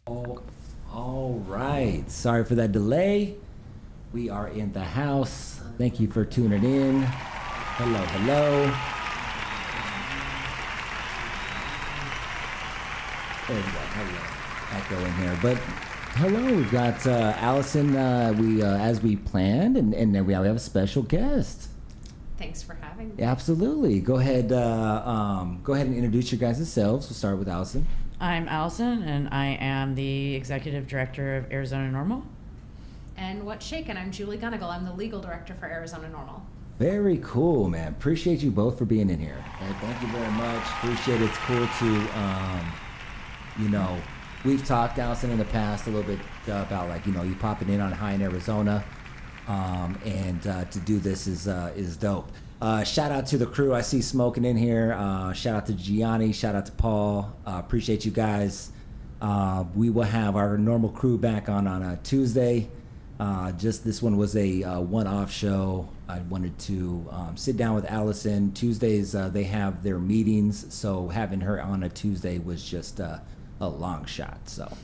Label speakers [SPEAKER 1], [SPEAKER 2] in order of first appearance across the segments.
[SPEAKER 1] Oh, all right. Sorry for that delay. We are in the house. Thank you for tuning in. Hello, hello. There we go. Hello. Echo in here. But hello, we've got Allison. We as we planned, and then we have a special guest.
[SPEAKER 2] Thanks for having me.
[SPEAKER 1] Absolutely. Go ahead. Go ahead and introduce your guys' selves. We'll start with Allison.
[SPEAKER 3] I'm Allison, and I am the Executive Director of Arizona Normal.
[SPEAKER 2] And what's shaken? I'm Julie Gunnigle. I'm the Legal Director for Arizona Normal.
[SPEAKER 1] Very cool, man. Appreciate you both for being in here. Thank you very much. Appreciate it. It's cool to, we've talked, Allison, in the past a little bit about you popping in on High in Arizona, and to do this is dope. Shout out to the crew. I see smoking in here. Shout out to Gianni. Shout out to Paul. Appreciate you guys. We will have our normal crew back on a Tuesday. Just this one was a one-off show. I wanted to sit down with Allison. Tuesdays they have their meetings, so having her on a Tuesday was just a long shot. So,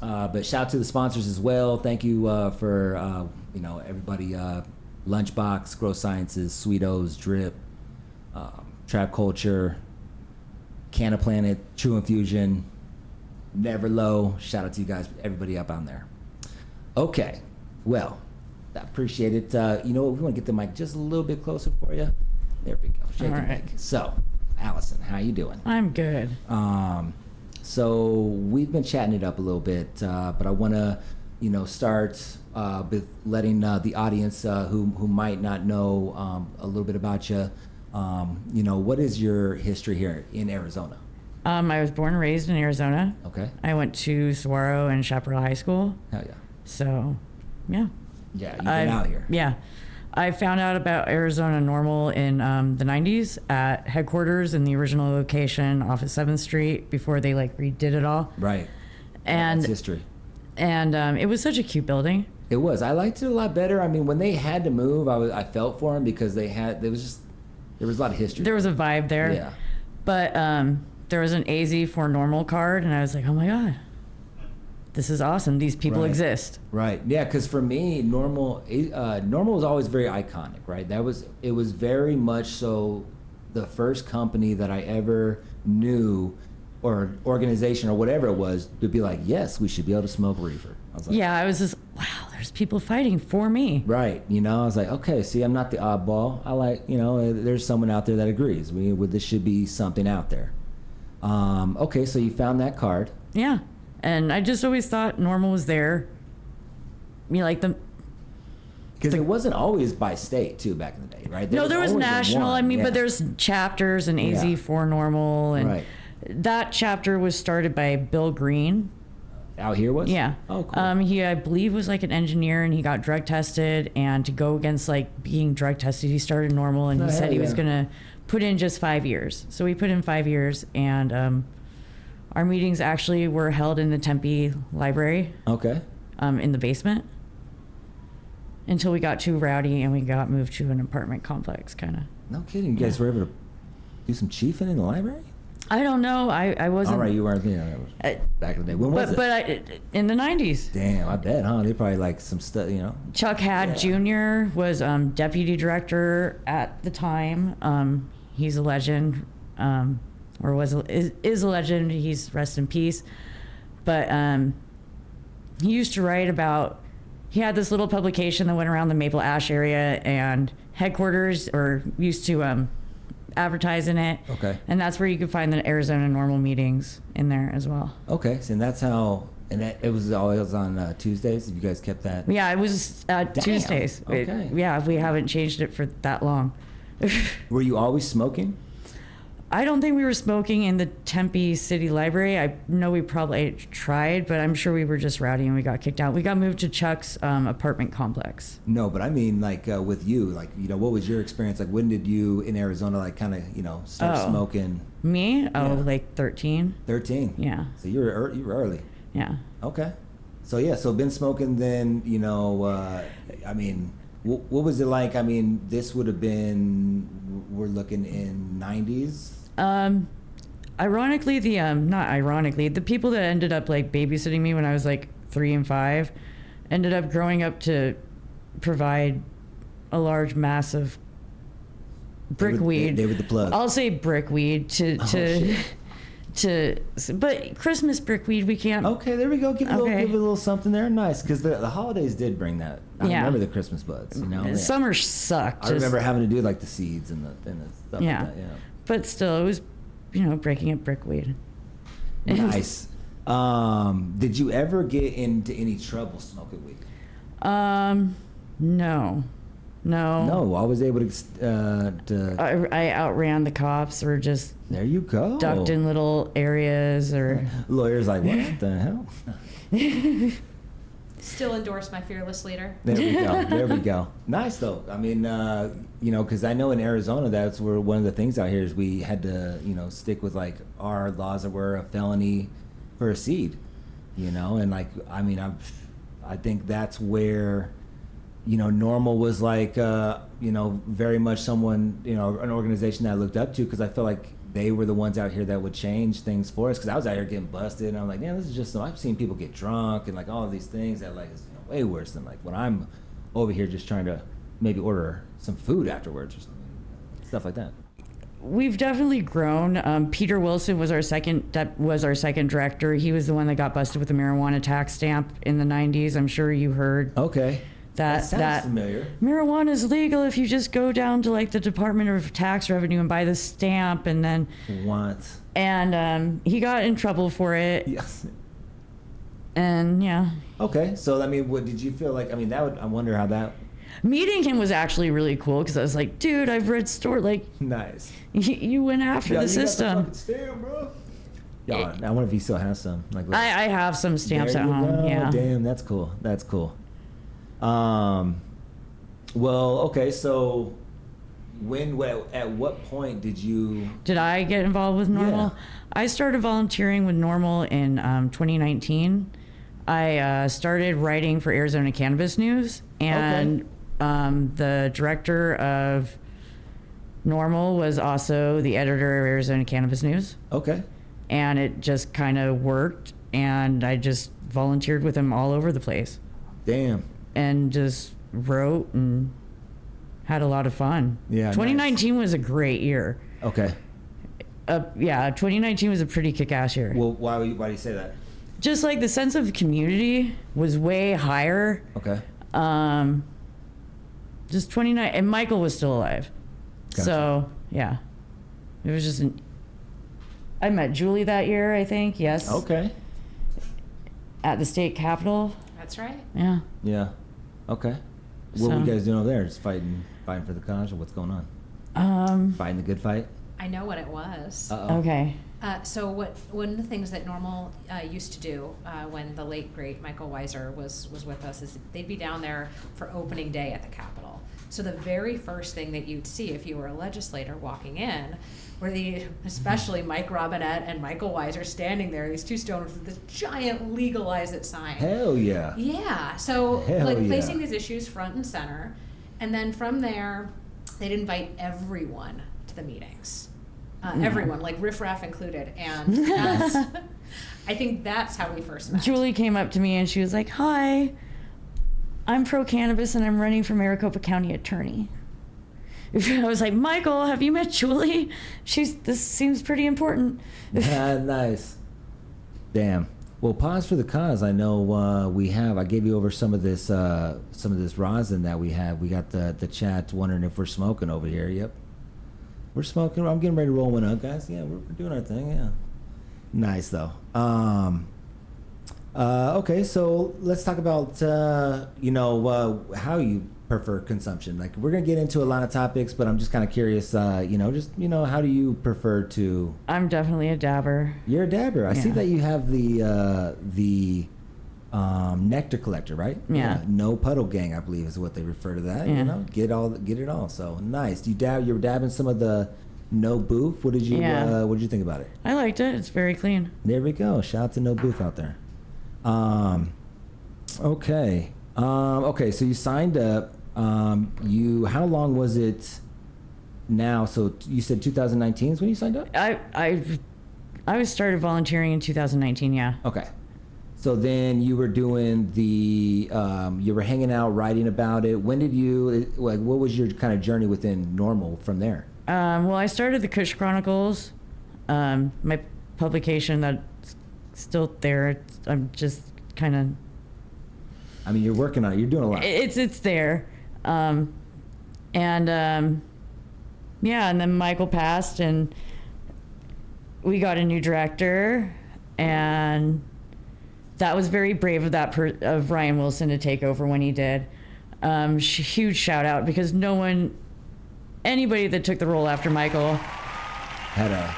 [SPEAKER 1] but shout out to the sponsors as well. Thank you for everybody. Lunchbox, Grow Sciences, Sweetos, Drip, Trap Culture, Canna Planet, True Infusion, Never Low. Shout out to you guys, everybody up on there. Okay, well, I appreciate it. You know what? We want to get the mic just a little bit closer for you. There we go. Shake the mic. So, Allison, how you doing?
[SPEAKER 3] I'm good.
[SPEAKER 1] So we've been chatting it up a little bit, but I want to, start with letting the audience who might not know a little bit about you. What is your history here in Arizona?
[SPEAKER 3] I was born and raised in Arizona.
[SPEAKER 1] Okay.
[SPEAKER 3] I went to Saguaro and Chaparral High School.
[SPEAKER 1] Hell yeah.
[SPEAKER 3] So, yeah.
[SPEAKER 1] Yeah, you've been out here.
[SPEAKER 3] Yeah. I found out about Arizona Normal in the 90s at headquarters in the original location off of 7th Street before they redid it all.
[SPEAKER 1] Right.
[SPEAKER 3] And
[SPEAKER 1] that's history.
[SPEAKER 3] And it was such a cute building.
[SPEAKER 1] It was. I liked it a lot better. I mean, when they had to move, I felt for them because there was a lot of history.
[SPEAKER 3] There was a vibe there.
[SPEAKER 1] Yeah.
[SPEAKER 3] But there was an AZ for Normal card, and I was like, oh my God, this is awesome. These people exist.
[SPEAKER 1] Right. Yeah, because for me, Normal was always very iconic, right? It was very much so the first company that I ever knew, or organization or whatever it was, to be like, yes, we should be able to smoke reefer. I was like,
[SPEAKER 3] yeah, I was just, wow, there's people fighting for me.
[SPEAKER 1] Right. I was like, okay, see, I'm not the oddball. I like, there's someone out there that agrees. This should be something out there. Okay, so you found that card.
[SPEAKER 3] Yeah. And I just always thought Normal was there. Because
[SPEAKER 1] it wasn't always by state, too, back in the day, right?
[SPEAKER 3] There was national. But there's chapters and AZ for Normal. And
[SPEAKER 1] right.
[SPEAKER 3] That chapter was started by Bill Green.
[SPEAKER 1] Out here was?
[SPEAKER 3] Yeah.
[SPEAKER 1] Oh, cool.
[SPEAKER 3] He, I believe, was an engineer, and he got drug tested. And to go against being drug tested, he started Normal, and he said he was going to put in just 5 years. So we put in 5 years, and our meetings actually were held in the Tempe library.
[SPEAKER 1] Okay.
[SPEAKER 3] In the basement. Until we got too rowdy and we got moved to an apartment complex, kind of.
[SPEAKER 1] No kidding. You guys were able to do some chiefing in the library?
[SPEAKER 3] I don't know. I wasn't.
[SPEAKER 1] All right, you weren't. Back in the day. When was it?
[SPEAKER 3] But in the 90s.
[SPEAKER 1] Damn, I bet, huh? They probably some stuff,
[SPEAKER 3] Chuck Had Jr. was deputy director at the time. He's a legend, or is a legend. He's rest in peace. But he used to write about. He had this little publication that went around the Maple Ash area, and headquarters used to advertise in it.
[SPEAKER 1] Okay.
[SPEAKER 3] And that's where you could find the Arizona Normal meetings in there as well.
[SPEAKER 1] Okay, so that's how, it was always on Tuesdays? You guys kept that?
[SPEAKER 3] Yeah, it was Tuesdays.
[SPEAKER 1] Okay.
[SPEAKER 3] We haven't changed it for that long.
[SPEAKER 1] Were you always smoking?
[SPEAKER 3] I don't think we were smoking in the Tempe City Library. I know we probably tried, but I'm sure we were just rowdy and we got kicked out. We got moved to Chuck's apartment complex.
[SPEAKER 1] No, but I mean, with you, what was your experience? When did you in Arizona, start smoking?
[SPEAKER 3] Me?
[SPEAKER 1] Yeah.
[SPEAKER 3] 13.
[SPEAKER 1] 13?
[SPEAKER 3] Yeah.
[SPEAKER 1] So you were early.
[SPEAKER 3] Yeah.
[SPEAKER 1] Okay. So been smoking then, what was it like? This would have been, we're looking in 90s?
[SPEAKER 3] ironically, not ironically, the people that ended up like babysitting me when I was like 3 and 5 ended up growing up to provide a large mass of brickweed.
[SPEAKER 1] They were the plug.
[SPEAKER 3] I'll say brickweed but Christmas brickweed we can't.
[SPEAKER 1] Okay, there we go. Give it
[SPEAKER 3] Okay.
[SPEAKER 1] a little something there. Nice, because the holidays did bring that. I
[SPEAKER 3] Yeah.
[SPEAKER 1] remember the Christmas buds. You know,
[SPEAKER 3] Summer sucked.
[SPEAKER 1] I remember having to do like the seeds and the stuff
[SPEAKER 3] Yeah.
[SPEAKER 1] like that. Yeah.
[SPEAKER 3] But still, it was, breaking up brickweed.
[SPEAKER 1] Nice. Did you ever get into any trouble smoking weed?
[SPEAKER 3] No.
[SPEAKER 1] No, I was able to.
[SPEAKER 3] I outran the cops or just
[SPEAKER 1] There you go.
[SPEAKER 3] ducked in little areas or.
[SPEAKER 1] Lawyers like, what the hell?
[SPEAKER 2] Still endorse my fearless leader.
[SPEAKER 1] There we go. There we go. Nice though. I mean, because I know in Arizona that's where one of the things out here is we had to, stick with like our laws that were a felony for a seed, and like I think that's where, Normal was like, very much someone, an organization that I looked up to because I felt like they were the ones out here that would change things for us because I was out here getting busted and I'm like, man, this is just, I've seen people get drunk and like all of these things that like is way worse than like when I'm over here just trying to maybe order some food afterwards or something, stuff like that.
[SPEAKER 3] We've definitely grown. Peter Wilson was our second director. He was the one that got busted with the marijuana tax stamp in the 90s. I'm sure you heard.
[SPEAKER 1] Okay.
[SPEAKER 3] That
[SPEAKER 1] sounds familiar.
[SPEAKER 3] Marijuana is legal if you just go down to like the Department of Tax Revenue and buy the stamp, and then
[SPEAKER 1] What?
[SPEAKER 3] and he got in trouble for it.
[SPEAKER 1] Yes.
[SPEAKER 3] And yeah,
[SPEAKER 1] Okay, so I mean, what did you feel like? I mean, I wonder how that.
[SPEAKER 3] meeting him was actually really cool because I was like, dude, I've read
[SPEAKER 1] Nice.
[SPEAKER 3] you went after the system.
[SPEAKER 1] You got the fucking stamp, bro. Yeah, I wonder if he still has some. Like,
[SPEAKER 3] I have some stamps
[SPEAKER 1] there
[SPEAKER 3] at
[SPEAKER 1] you
[SPEAKER 3] home.
[SPEAKER 1] go.
[SPEAKER 3] Yeah.
[SPEAKER 1] Damn, that's cool. That's cool. Well, okay, so at what point did you?
[SPEAKER 3] Did I get involved with Normal?
[SPEAKER 1] Yeah.
[SPEAKER 3] I started volunteering with Normal in 2019. I started writing for Arizona Cannabis News, and the director of Normal was also the editor of Arizona Cannabis News.
[SPEAKER 1] Okay.
[SPEAKER 3] And it just kind of worked, and I just volunteered with him all over the place
[SPEAKER 1] Damn.
[SPEAKER 3] and just wrote and had a lot of fun.
[SPEAKER 1] Yeah,
[SPEAKER 3] 2019 was a great year.
[SPEAKER 1] Okay.
[SPEAKER 3] 2019 was a pretty kick-ass year.
[SPEAKER 1] Well, why do you say that?
[SPEAKER 3] Just like the sense of community was way higher.
[SPEAKER 1] Okay.
[SPEAKER 3] Just 29, and Michael was still alive.
[SPEAKER 1] Gotcha.
[SPEAKER 3] So yeah, it was just I met Julie that year, I think. Yes.
[SPEAKER 1] Okay.
[SPEAKER 3] At the state capitol.
[SPEAKER 2] That's right.
[SPEAKER 3] Yeah.
[SPEAKER 1] Yeah. Okay. What were you guys doing over there? Just fighting for the cause, or what's going on? Fighting the good fight.
[SPEAKER 2] I know what it was.
[SPEAKER 1] Uh-oh.
[SPEAKER 3] Okay.
[SPEAKER 2] So one of the things that Normal used to do when the late great Michael Weiser was with us is they'd be down there for opening day at the Capitol. So the very first thing that you'd see if you were a legislator walking in were especially Mike Robinette and Michael Weiser standing there, these two stoners with this giant legalize it sign.
[SPEAKER 1] Hell yeah.
[SPEAKER 2] Yeah. So
[SPEAKER 1] Hell
[SPEAKER 2] like
[SPEAKER 1] yeah.
[SPEAKER 2] placing these issues front and center, and then from there, they'd invite everyone to the meetings. Everyone, like riffraff included, and that's, I think that's how we first met.
[SPEAKER 3] Julie came up to me and she was like, "Hi, I'm pro cannabis and I'm running for Maricopa County Attorney." I was like, "Michael, have you met Julie? This seems pretty important."
[SPEAKER 1] Nice. Damn. Well, pause for the cause. I know I gave you over some of this rosin that we have. We got the chat wondering if we're smoking over here. Yep. We're smoking. I'm getting ready to roll one up, guys. Yeah, we're doing our thing. Yeah. Nice though. Okay, so let's talk about how you prefer consumption. Like we're gonna get into a lot of topics, but I'm just kind of curious. How do you prefer to?
[SPEAKER 3] I'm definitely a dabber.
[SPEAKER 1] You're a dabber. I see
[SPEAKER 3] Yeah.
[SPEAKER 1] that you have the nectar collector, right?
[SPEAKER 3] Yeah.
[SPEAKER 1] No puddle gang, I believe, is what they refer to that.
[SPEAKER 3] Yeah.
[SPEAKER 1] Get it all. So nice. You're dabbing some of the no booth. What did you think about it?
[SPEAKER 3] I liked it. It's very clean.
[SPEAKER 1] There we go. Shout out to No Booth out there. Okay. Okay. So you signed up. How long was it now? So you said 2019 is when you signed up?
[SPEAKER 3] I I was started volunteering in 2019. Yeah.
[SPEAKER 1] Okay. So then you were doing the, you were hanging out, writing about it. When did you, like, what was your kind of journey within Normal from there?
[SPEAKER 3] Well, I started the Kush Chronicles, my publication that's still there. I'm just kind of.
[SPEAKER 1] I mean, you're working on it. You're doing a lot.
[SPEAKER 3] It's there, yeah. And then Michael passed, and we got a new director, and that was very brave of of Ryan Wilson to take over when he did. Huge shout out, because anybody that took the role after Michael
[SPEAKER 1] Had a.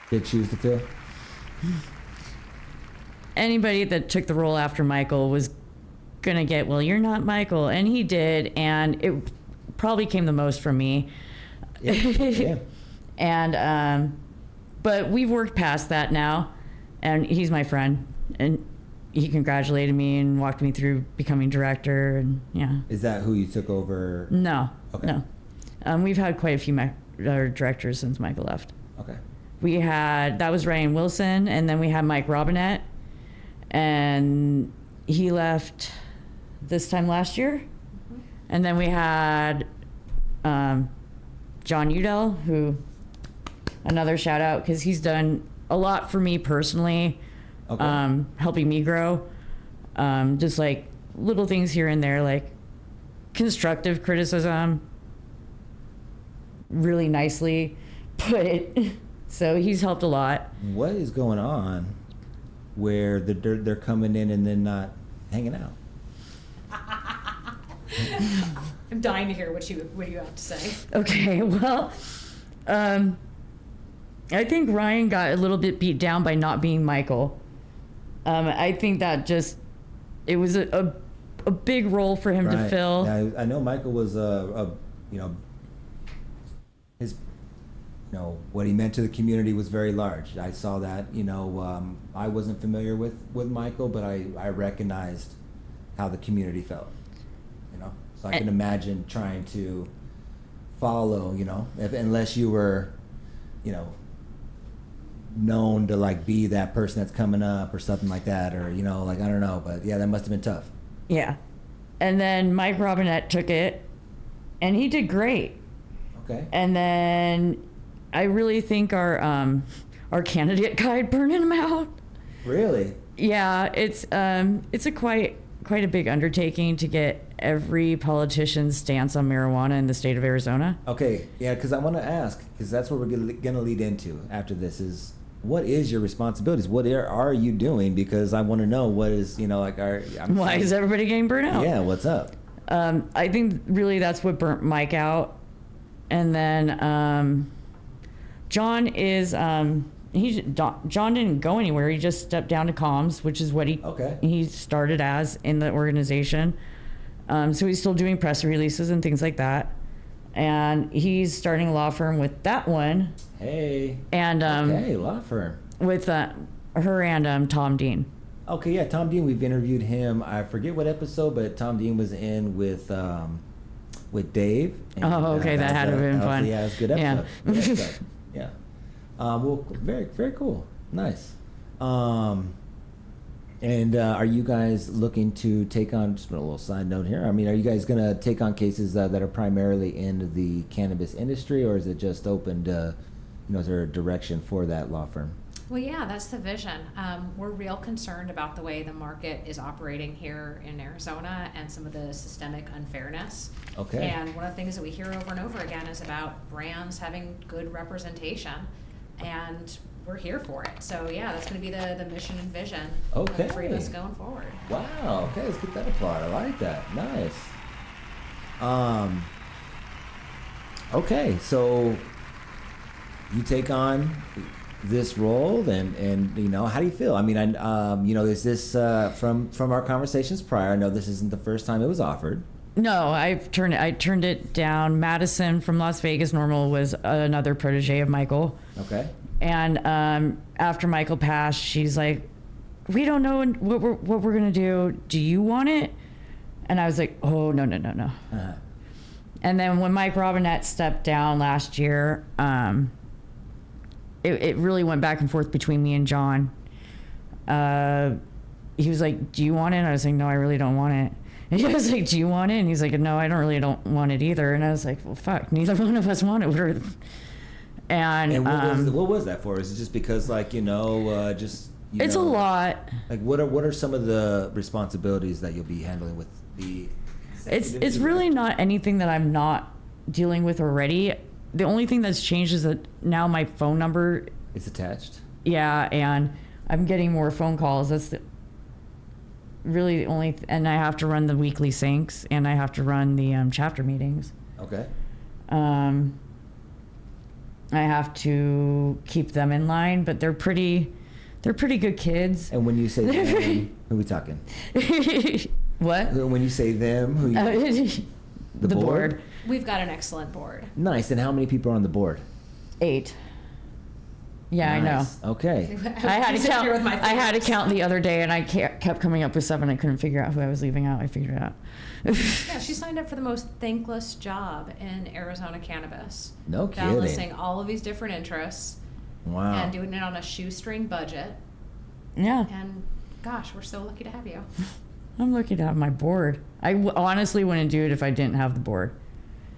[SPEAKER 1] Big shoes to fill.
[SPEAKER 3] Anybody that took the role after Michael was gonna get, well, you're not Michael, and he did, and it probably came the most from me.
[SPEAKER 1] Yeah. Yeah.
[SPEAKER 3] And but we've worked past that now, and he's my friend, and he congratulated me and walked me through becoming director, and yeah.
[SPEAKER 1] Is that who you took over?
[SPEAKER 3] No.
[SPEAKER 1] Okay.
[SPEAKER 3] No. We've had quite a few directors since Michael left.
[SPEAKER 1] Okay.
[SPEAKER 3] That was Ryan Wilson, and then we had Mike Robinette, and he left this time last year.
[SPEAKER 2] Mm-hmm.
[SPEAKER 3] And then we had John Udell, who, another shout out, because he's done a lot for me personally,
[SPEAKER 1] Okay.
[SPEAKER 3] helping me grow. Just like little things here and there, like constructive criticism, really nicely put. So he's helped a lot.
[SPEAKER 1] What is going on where they're coming in and then not hanging out?
[SPEAKER 2] I'm dying to hear what you have to say.
[SPEAKER 3] Okay, well, I think Ryan got a little bit beat down by not being Michael. I think that it was a big role for him to
[SPEAKER 1] Right.
[SPEAKER 3] fill.
[SPEAKER 1] Now, I know Michael was his, what he meant to the community was very large. I saw that. I wasn't familiar with Michael, but I recognized how the community felt. So I can imagine trying to follow. Unless you were, known to like be that person that's coming up or something like that, or I don't know, but yeah, that must have been tough.
[SPEAKER 3] Yeah. And then Mike Robinette took it, and he did great.
[SPEAKER 1] Okay.
[SPEAKER 3] And then I really think our candidate guide burning him out.
[SPEAKER 1] Really?
[SPEAKER 3] Yeah, it's a quite a big undertaking to get every politician's stance on marijuana in the state of Arizona.
[SPEAKER 1] Okay, yeah, because I want to ask, because that's what we're going to lead into after this is, what is your responsibilities? What are you doing? Because I want to know what is,
[SPEAKER 3] Why is everybody getting burnt out?
[SPEAKER 1] Yeah, what's up?
[SPEAKER 3] I think really that's what burnt Mike out. And then John is, John didn't go anywhere. He just stepped down to comms, which is what he started as in the organization. So he's still doing press releases and things like that. And he's starting a law firm with that one.
[SPEAKER 1] Hey.
[SPEAKER 3] And
[SPEAKER 1] law firm.
[SPEAKER 3] with her and Tom Dean.
[SPEAKER 1] Okay, yeah, Tom Dean. We've interviewed him. I forget what episode, but Tom Dean was in with Dave. And,
[SPEAKER 3] that had to have been fun.
[SPEAKER 1] Yeah, it was a good episode.
[SPEAKER 3] Yeah.
[SPEAKER 1] Good episode. Yeah. Well, very, very cool. Nice. And are you guys looking to take on, just a little side note here, are you guys going to take on cases that are primarily in the cannabis industry, or is it just open to, is there a direction for that law firm?
[SPEAKER 2] Well, yeah, that's the vision. We're real concerned about the way the market is operating here in Arizona and some of the systemic unfairness.
[SPEAKER 1] Okay.
[SPEAKER 2] And one of the things that we hear over and over again is about brands having good representation, and we're here for it. So yeah, that's going to be the mission and vision of the three of us going forward.
[SPEAKER 1] Wow. Okay, let's get that applaud. I like that. Nice. Okay, so you take on this role, and how do you feel? Is this from our conversations prior? I know this isn't the first time it was offered.
[SPEAKER 3] No, I turned it down. Madison from Las Vegas Normal was another protege of Michael.
[SPEAKER 1] Okay.
[SPEAKER 3] And after Michael passed, she's like, "We don't know what we're gonna do. Do you want it?" And I was like, "Oh no.
[SPEAKER 1] Uh-huh.
[SPEAKER 3] And then when Mike Robinette stepped down last year, it really went back and forth between me and John. He was like, "Do you want it?" And I was like, "No, I really don't want it." And he was like, "Do you want it?" And he's like, "No, I don't want it either." And I was like, "Well, fuck, neither one of us want it." And
[SPEAKER 1] what was that for? Is it just because, like,
[SPEAKER 3] it's a lot.
[SPEAKER 1] Like, what are some of the responsibilities that you'll be handling with the?
[SPEAKER 3] It's really not anything that I'm not dealing with already. The only thing that's changed is that now my phone number
[SPEAKER 1] is attached.
[SPEAKER 3] Yeah, and I'm getting more phone calls. That's really the only, and I have to run the weekly syncs, and I have to run the chapter meetings.
[SPEAKER 1] Okay.
[SPEAKER 3] I have to keep them in line, but they're pretty good kids.
[SPEAKER 1] And when you say them, who are we talking?
[SPEAKER 3] What?
[SPEAKER 1] When you say them, who you? The board?
[SPEAKER 2] We've got an excellent board.
[SPEAKER 1] Nice. And how many people are on the board?
[SPEAKER 3] 8. Yeah,
[SPEAKER 1] Nice.
[SPEAKER 3] I know.
[SPEAKER 1] Okay.
[SPEAKER 3] I had to count the other day, and I kept coming up with 7. I couldn't figure out who I was leaving out. I figured it out.
[SPEAKER 2] Yeah, she signed up for the most thankless job in Arizona cannabis.
[SPEAKER 1] No kidding.
[SPEAKER 2] Balancing all of these different interests.
[SPEAKER 1] Wow.
[SPEAKER 2] And doing it on a shoestring budget.
[SPEAKER 3] Yeah.
[SPEAKER 2] And gosh, we're so lucky to have you.
[SPEAKER 3] I'm lucky to have my board. I honestly wouldn't do it if I didn't have the board.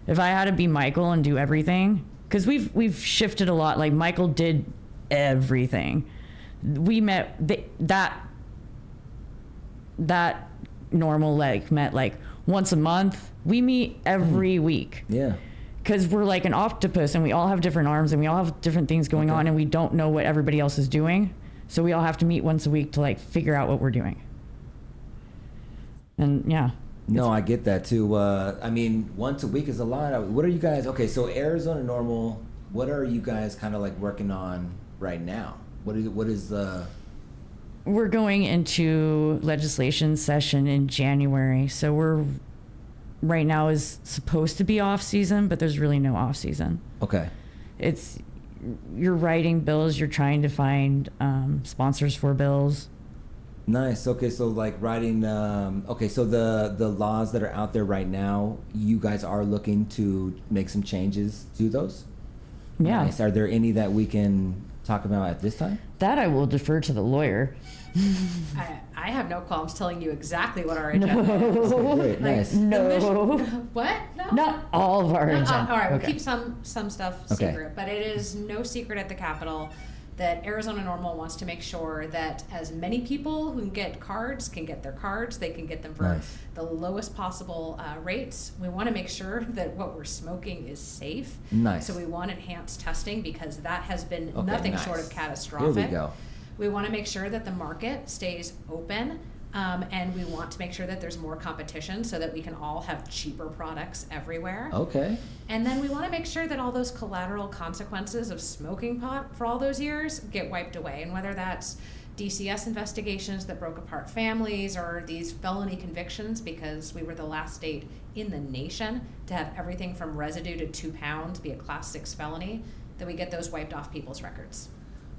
[SPEAKER 3] If I had to be Michael and do everything, because we've shifted a lot. Like, Michael did everything. We met that normal met like once a month. We meet every week.
[SPEAKER 1] Yeah.
[SPEAKER 3] Because we're like an octopus, and we all have different arms, and we all have different things going on, and we don't know what everybody else is doing. So we all have to meet once a week to like figure out what we're doing. And yeah.
[SPEAKER 1] No, I get that too. I mean, once a week is a lot. What are you guys? Okay, so Arizona Normal. What are you guys kind of like working on right now? What is the?
[SPEAKER 3] We're going into legislation session in January, so we're right now is supposed to be off season, but there's really no off season.
[SPEAKER 1] Okay.
[SPEAKER 3] You're writing bills. You're trying to find sponsors for bills.
[SPEAKER 1] Nice. Okay, so like writing. So the laws that are out there right now, you guys are looking to make some changes to those.
[SPEAKER 3] Yeah.
[SPEAKER 1] Nice. Are there any that we can talk about at this time?
[SPEAKER 3] That I will defer to the lawyer.
[SPEAKER 2] I have no qualms telling you exactly what our agenda is.
[SPEAKER 1] Okay, great. Nice.
[SPEAKER 3] No.
[SPEAKER 2] What? No.
[SPEAKER 3] Not all of our agenda.
[SPEAKER 2] All right, we'll
[SPEAKER 1] Okay.
[SPEAKER 2] keep some stuff
[SPEAKER 1] Okay.
[SPEAKER 2] secret, but it is no secret at the Capitol that Arizona Normal wants to make sure that as many people who can get cards can get their cards. They can get them for
[SPEAKER 1] Nice.
[SPEAKER 2] the lowest possible rates. We want to make sure that what we're smoking is safe.
[SPEAKER 1] Nice.
[SPEAKER 2] So we want enhanced testing because that has been
[SPEAKER 1] Okay,
[SPEAKER 2] nothing
[SPEAKER 1] nice.
[SPEAKER 2] short of catastrophic.
[SPEAKER 1] Here we go.
[SPEAKER 2] We want to make sure that the market stays open, and we want to make sure that there's more competition so that we can all have cheaper products everywhere.
[SPEAKER 1] Okay.
[SPEAKER 2] And then we want to make sure that all those collateral consequences of smoking pot for all those years get wiped away. And whether that's DCS investigations that broke apart families or these felony convictions, because we were the last state in the nation to have everything from residue to 2 pounds be a class 6 felony, that we get those wiped off people's records.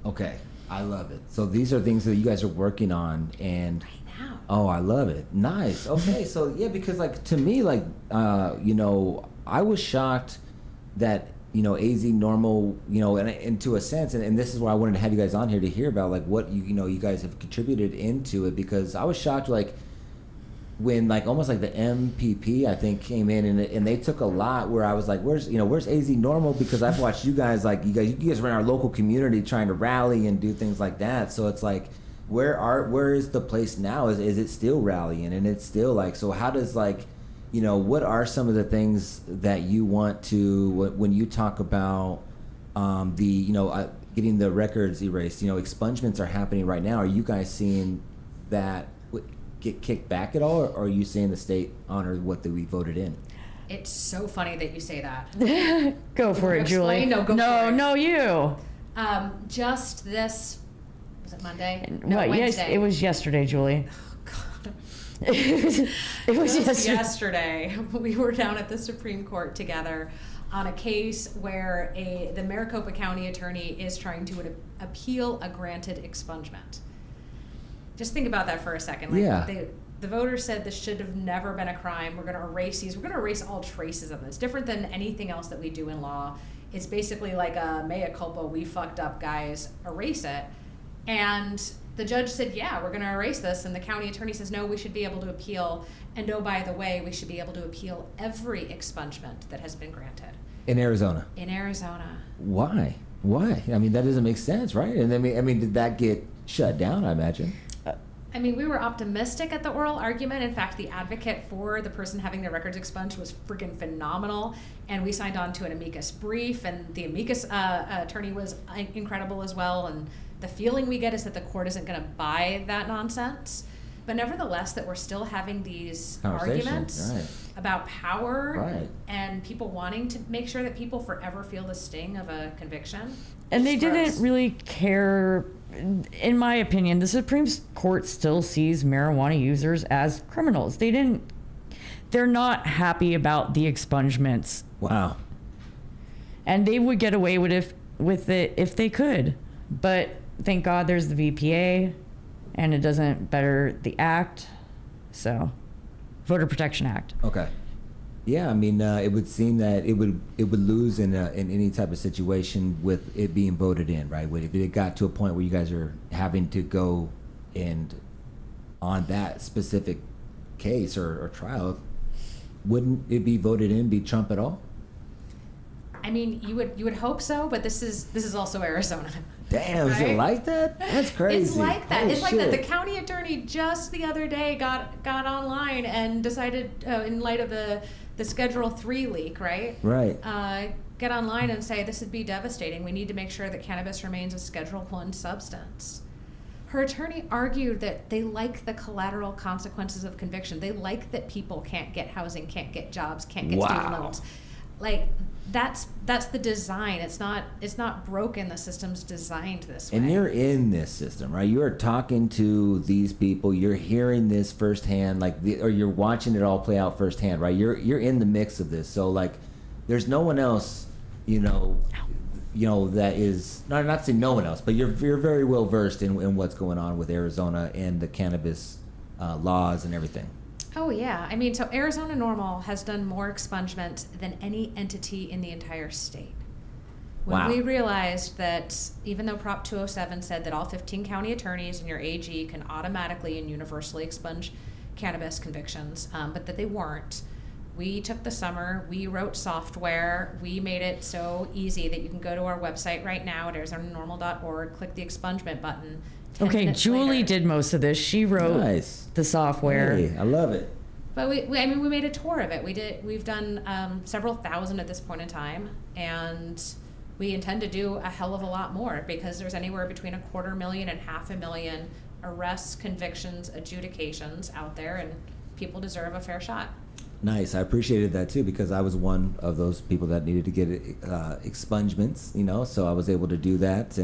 [SPEAKER 1] Okay. I love it. So these are things that you guys are working on, and
[SPEAKER 2] Now.
[SPEAKER 1] oh, I love it. Nice. Okay, so yeah, because like to me, like I was shocked that AZ Normal, and to a sense, and this is why I wanted to have you guys on here to hear about like what you guys have contributed into it, because I was shocked like when like almost like the MPP I think came in and they took a lot where I was like, where's AZ Normal, because I've watched you guys like you guys run our local community trying to rally and do things like that. So it's like where is the place now? Is it still rallying? And it's still like, so how does like what are some of the things that you want to when you talk about getting the records erased, expungements are happening right now. Are you guys seeing that get kicked back at all, or are you seeing the state honor what we voted in?
[SPEAKER 2] It's so funny that you say that.
[SPEAKER 3] Go for it, Julie.
[SPEAKER 2] Explain? No, go for it.
[SPEAKER 3] No, you.
[SPEAKER 2] Just this, was it Monday? No,
[SPEAKER 3] What? Yes,
[SPEAKER 2] Wednesday.
[SPEAKER 3] it was yesterday, Julie.
[SPEAKER 2] God.
[SPEAKER 3] It was
[SPEAKER 2] Just
[SPEAKER 3] yesterday.
[SPEAKER 2] yesterday, we were down at the Supreme Court together on a case where the Maricopa County attorney is trying to appeal a granted expungement. Just think about that for a second. Like
[SPEAKER 1] Yeah.
[SPEAKER 2] the voters said this should have never been a crime. We're going to erase these. We're going to erase all traces of this. Different than anything else that we do in law. It's basically like a mea culpa, we fucked up, guys, erase it. And the judge said, yeah, we're going to erase this. And the county attorney says, no, we should be able to appeal. And oh, by the way, we should be able to appeal every expungement that has been granted.
[SPEAKER 1] In Arizona.
[SPEAKER 2] In Arizona.
[SPEAKER 1] Why? Why? I mean, that doesn't make sense, right? And I mean, did that get shut down, I imagine?
[SPEAKER 2] I mean, we were optimistic at the oral argument. In fact, the advocate for the person having their records expunged was freaking phenomenal. And we signed on to an amicus brief, and the amicus attorney was incredible as well. And the feeling we get is that the court isn't going to buy that nonsense. But nevertheless, that we're still having these arguments about power and people wanting to make sure that people forever feel the sting of a conviction.
[SPEAKER 3] And they didn't really care. In my opinion, the Supreme Court still sees marijuana users as criminals. They're not happy about the expungements.
[SPEAKER 1] Wow.
[SPEAKER 3] And they would get away with it if they could. But thank God there's the VPA, and it doesn't better the act. So, Voter Protection Act.
[SPEAKER 1] Okay. Yeah, I mean, it would seem that it would lose in any type of situation with it being voted in, right? If it got to a point where you guys are having to go and on that specific case or trial, wouldn't it be voted in, be Trump at all?
[SPEAKER 2] I mean, you would hope so, but this is also Arizona.
[SPEAKER 1] Damn, right? Is it like that? That's crazy.
[SPEAKER 2] It's like that.
[SPEAKER 1] Holy
[SPEAKER 2] it's like
[SPEAKER 1] shit.
[SPEAKER 2] that. The county attorney just the other day got online and decided, in light of the Schedule 3 leak, right?
[SPEAKER 1] Right.
[SPEAKER 2] Get online and say this would be devastating. We need to make sure that cannabis remains a Schedule 1 substance. Her attorney argued that they like the collateral consequences of conviction. They like that people can't get housing, can't get jobs, can't get student loans. Like that's the design. It's not broken. The system's designed this way.
[SPEAKER 1] And you're in this system, right? You are talking to these people. You're hearing this firsthand, or you're watching it all play out firsthand, right? You're in the mix of this. So like, there's no one else, that is not saying no one else, but you're very well versed in what's going on with Arizona and the cannabis laws and everything.
[SPEAKER 2] Oh, yeah. I mean, so Arizona NORML has done more expungement than any entity in the entire state. When we realized that even though Prop 207 said that all 15 county attorneys and your AG can automatically and universally expunge cannabis convictions, but that they weren't, we took the summer, we wrote software, we made it so easy that you can go to our website right now at arizonanormal.org, click the expungement button.
[SPEAKER 3] Okay, Julie did most of this. She wrote the software.
[SPEAKER 1] Hey, I love it.
[SPEAKER 2] But we made a tour of it. We've done several thousand at this point in time, and we intend to do a hell of a lot more because there's anywhere between 250,000 and 500,000 arrests, convictions, adjudications out there, and people deserve a fair shot.
[SPEAKER 1] Nice. I appreciated that too because I was one of those people that needed to get expungements, so I was able to do that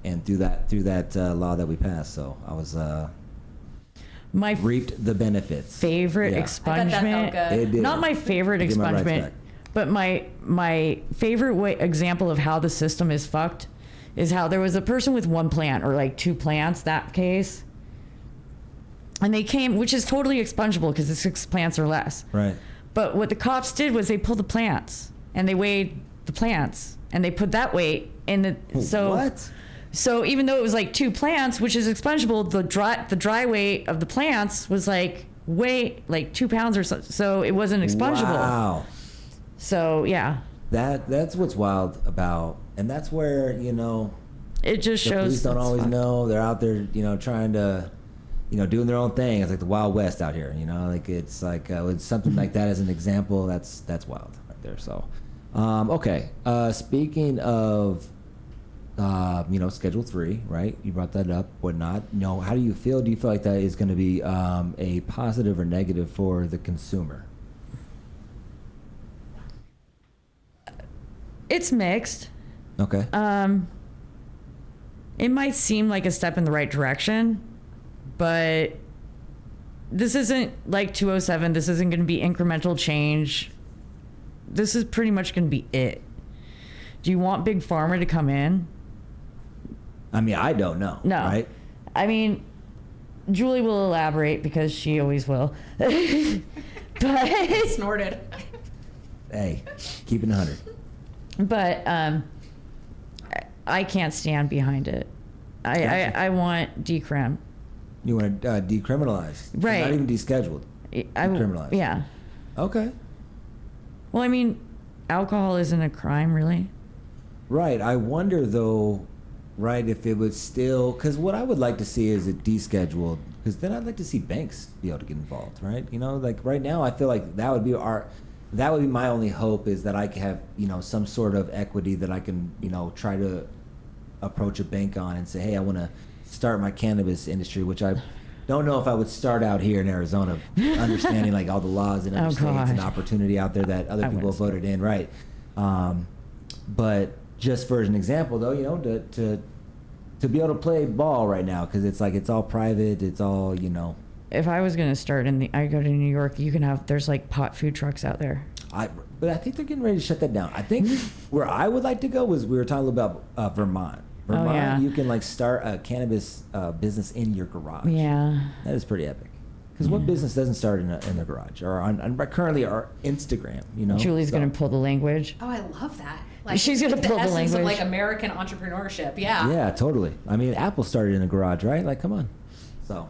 [SPEAKER 1] and through that law that we passed. So I was reaped the benefits.
[SPEAKER 3] Favorite expungement.
[SPEAKER 2] I bet that felt good.
[SPEAKER 1] It did.
[SPEAKER 3] Not my favorite expungement, but my favorite example of how the system is fucked is how there was a person with one plant or like two plants, that case. And they came, which is totally expungible because the 6 plants or less.
[SPEAKER 1] Right.
[SPEAKER 3] But what the cops did was they pulled the plants and they weighed the plants and they put that weight in the. So
[SPEAKER 1] what?
[SPEAKER 3] So even though it was like 2 plants, which is expungible, the dry weight of the plants was like 2 pounds or so. So it wasn't expungible.
[SPEAKER 1] Wow.
[SPEAKER 3] So yeah.
[SPEAKER 1] That's what's wild about, and that's where
[SPEAKER 3] it just
[SPEAKER 1] the
[SPEAKER 3] shows
[SPEAKER 1] police don't always
[SPEAKER 3] fucked.
[SPEAKER 1] know. They're out there, trying to, doing their own thing. It's like the Wild West out here. It's like with something like that as an example. That's wild right there. So, okay. Speaking of. Schedule 3, right? You brought that up, whatnot. How do you feel? Do you feel like that is going to be a positive or negative for the consumer?
[SPEAKER 3] It's mixed.
[SPEAKER 1] Okay.
[SPEAKER 3] It might seem like a step in the right direction, but this isn't like 207. This isn't going to be incremental change. This is pretty much going to be it. Do you want Big Pharma to come in?
[SPEAKER 1] I mean, I don't know.
[SPEAKER 3] No.
[SPEAKER 1] Right?
[SPEAKER 3] I mean, Julie will elaborate because she always will. But
[SPEAKER 2] Snorted.
[SPEAKER 1] Hey, keep it 100.
[SPEAKER 3] But I can't stand behind it. I want decrim.
[SPEAKER 1] You want to decriminalize,
[SPEAKER 3] Right?
[SPEAKER 1] Not even descheduled. Decriminalize.
[SPEAKER 3] Yeah.
[SPEAKER 1] Okay.
[SPEAKER 3] Well, I mean, alcohol isn't a crime, really.
[SPEAKER 1] Right. I wonder though, right, if it would still, because what I would like to see is it descheduled, because then I'd like to see banks be able to get involved, right? You know, like right now, I feel like that would be my only hope, is that I could have, you know, some sort of equity that I can, you know, try to approach a bank on and say, hey, I want to start my cannabis industry, which I don't know if I would start out here in Arizona, understanding like all the laws in other states and opportunity out there that other people voted in, right? But just for an example, though, you know, to be able to play ball right now, because it's like it's all private, it's all, you know.
[SPEAKER 3] If I was going to start I go to New York, there's like pot food trucks out there.
[SPEAKER 1] But I think they're getting ready to shut that down. I think where I would like to go was, we were talking about Vermont. Vermont, you can like start a cannabis business in your garage.
[SPEAKER 3] Yeah.
[SPEAKER 1] That is pretty epic. Because what business doesn't start in the garage, or currently our Instagram, you know?
[SPEAKER 3] Julie's going to pull the language.
[SPEAKER 2] Oh, I love that. Like,
[SPEAKER 3] she's going to pull the
[SPEAKER 2] essence
[SPEAKER 3] language.
[SPEAKER 2] of like American entrepreneurship. Yeah.
[SPEAKER 1] Yeah, totally. I mean, Apple started in a garage, right? Like, come on. So,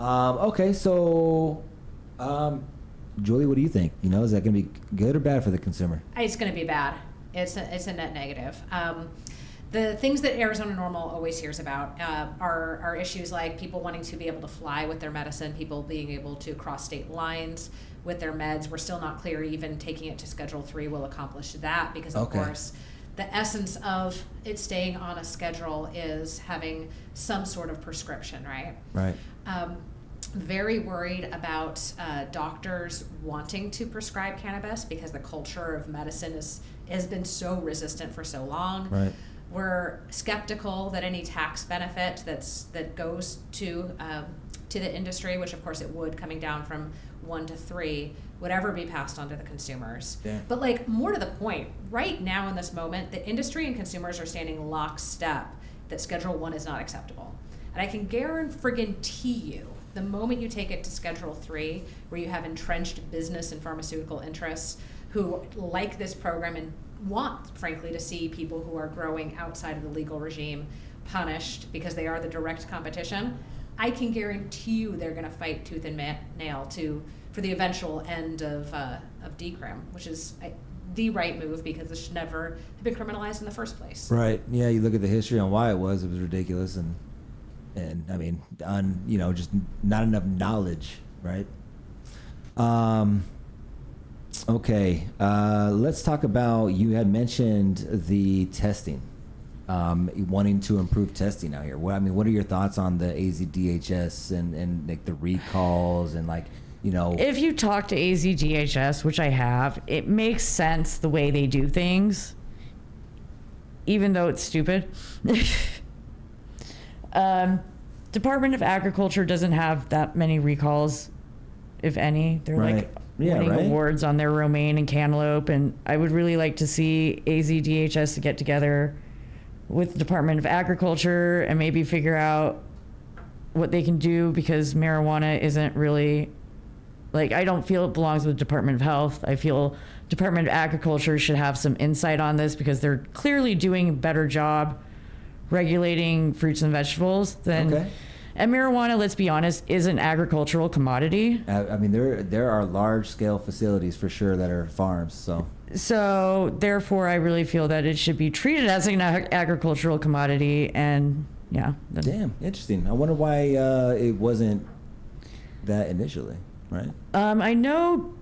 [SPEAKER 1] okay, so, Julie, what do you think? You know, is that going to be good or bad for the consumer?
[SPEAKER 2] It's going to be bad. It's a net negative. The things that Arizona Normal always hears about are issues like people wanting to be able to fly with their medicine, people being able to cross state lines with their meds. We're still not clear even taking it to Schedule 3 will accomplish that, because of course the essence of it staying on a schedule is having some sort of prescription, right?
[SPEAKER 1] Right.
[SPEAKER 2] Very worried about doctors wanting to prescribe cannabis, because the culture of medicine has been so resistant for so long.
[SPEAKER 1] Right.
[SPEAKER 2] We're skeptical that any tax benefit that goes to the industry, which of course it would, coming down from 1 to 3, would ever be passed on to the consumers.
[SPEAKER 1] Yeah.
[SPEAKER 2] But like, more to the point, right now in this moment, the industry and consumers are standing lockstep that Schedule 1 is not acceptable. And I can guarantee you, the moment you take it to Schedule 3, where you have entrenched business and pharmaceutical interests who like this program and want, frankly, to see people who are growing outside of the legal regime punished because they are the direct competition, I can guarantee you they're going to fight tooth and nail for the eventual end of decrim, which is the right move, because this should never have been criminalized in the first place.
[SPEAKER 1] Right. Yeah, you look at the history on why it was ridiculous, and I mean, you know, just not enough knowledge, right? Okay, let's talk about, you had mentioned the testing, wanting to improve testing out here. What are your thoughts on the AZDHS and like the recalls and like, you know?
[SPEAKER 3] If you talk to AZDHS, which I have, it makes sense the way they do things, even though it's stupid. Department of Agriculture doesn't have that many recalls, if any. They're like winning awards on their romaine and cantaloupe, and I would really like to see AZDHS to get together with the Department of Agriculture and maybe figure out what they can do, because marijuana isn't really, like, I don't feel it belongs with Department of Health. I feel Department of Agriculture should have some insight on this, because they're clearly doing a better job regulating fruits and vegetables than and marijuana, let's be honest, is an agricultural commodity.
[SPEAKER 1] I mean, there are large scale facilities for sure that are farms, so
[SPEAKER 3] therefore I really feel that it should be treated as an agricultural commodity. And yeah,
[SPEAKER 1] damn interesting. I wonder why it wasn't that initially, right?
[SPEAKER 3] I know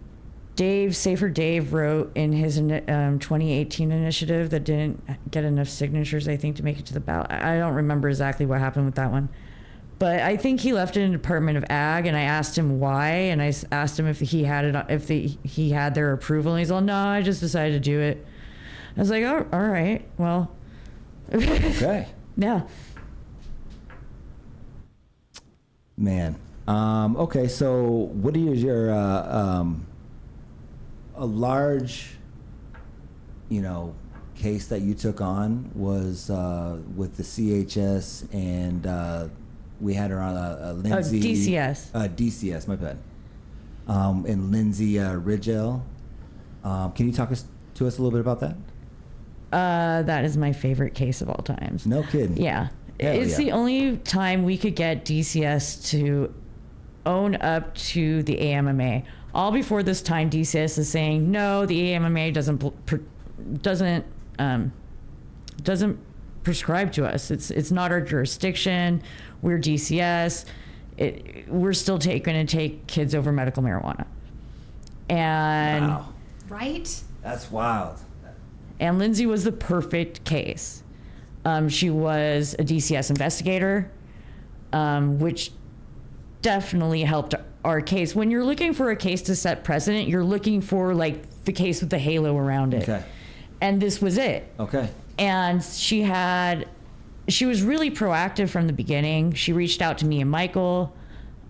[SPEAKER 3] Safer Dave wrote in his 2018 initiative that didn't get enough signatures, I think, to make it to the ballot. I don't remember exactly what happened with that one, but I think he left it in the Department of Ag, and I asked him why, and I asked him if he had their approval, and he's like, no, I just decided to do it. I was like, oh, all right, well,
[SPEAKER 1] okay,
[SPEAKER 3] yeah,
[SPEAKER 1] man. Okay, so what are your a large, you know, case that you took on was with the CHS and We had her on Lindsay.
[SPEAKER 3] DCS.
[SPEAKER 1] DCS, my bad. And Lindsay Ridgell. Can you talk to us a little bit about that?
[SPEAKER 3] That is my favorite case of all times.
[SPEAKER 1] No kidding.
[SPEAKER 3] Yeah.
[SPEAKER 1] Hell
[SPEAKER 3] It's
[SPEAKER 1] yeah.
[SPEAKER 3] the only time we could get DCS to own up to the AMMA. All before this time, DCS is saying, no, the AMMA doesn't prescribe to us. It's not our jurisdiction. We're DCS. We're still going to take kids over medical marijuana. And
[SPEAKER 1] Wow.
[SPEAKER 2] Right?
[SPEAKER 1] That's wild.
[SPEAKER 3] And Lindsay was the perfect case. She was a DCS investigator, which definitely helped our case. When you're looking for a case to set precedent, you're looking for like the case with the halo around it.
[SPEAKER 1] Okay.
[SPEAKER 3] And this was it.
[SPEAKER 1] Okay.
[SPEAKER 3] And she was really proactive from the beginning. She reached out to me and Michael.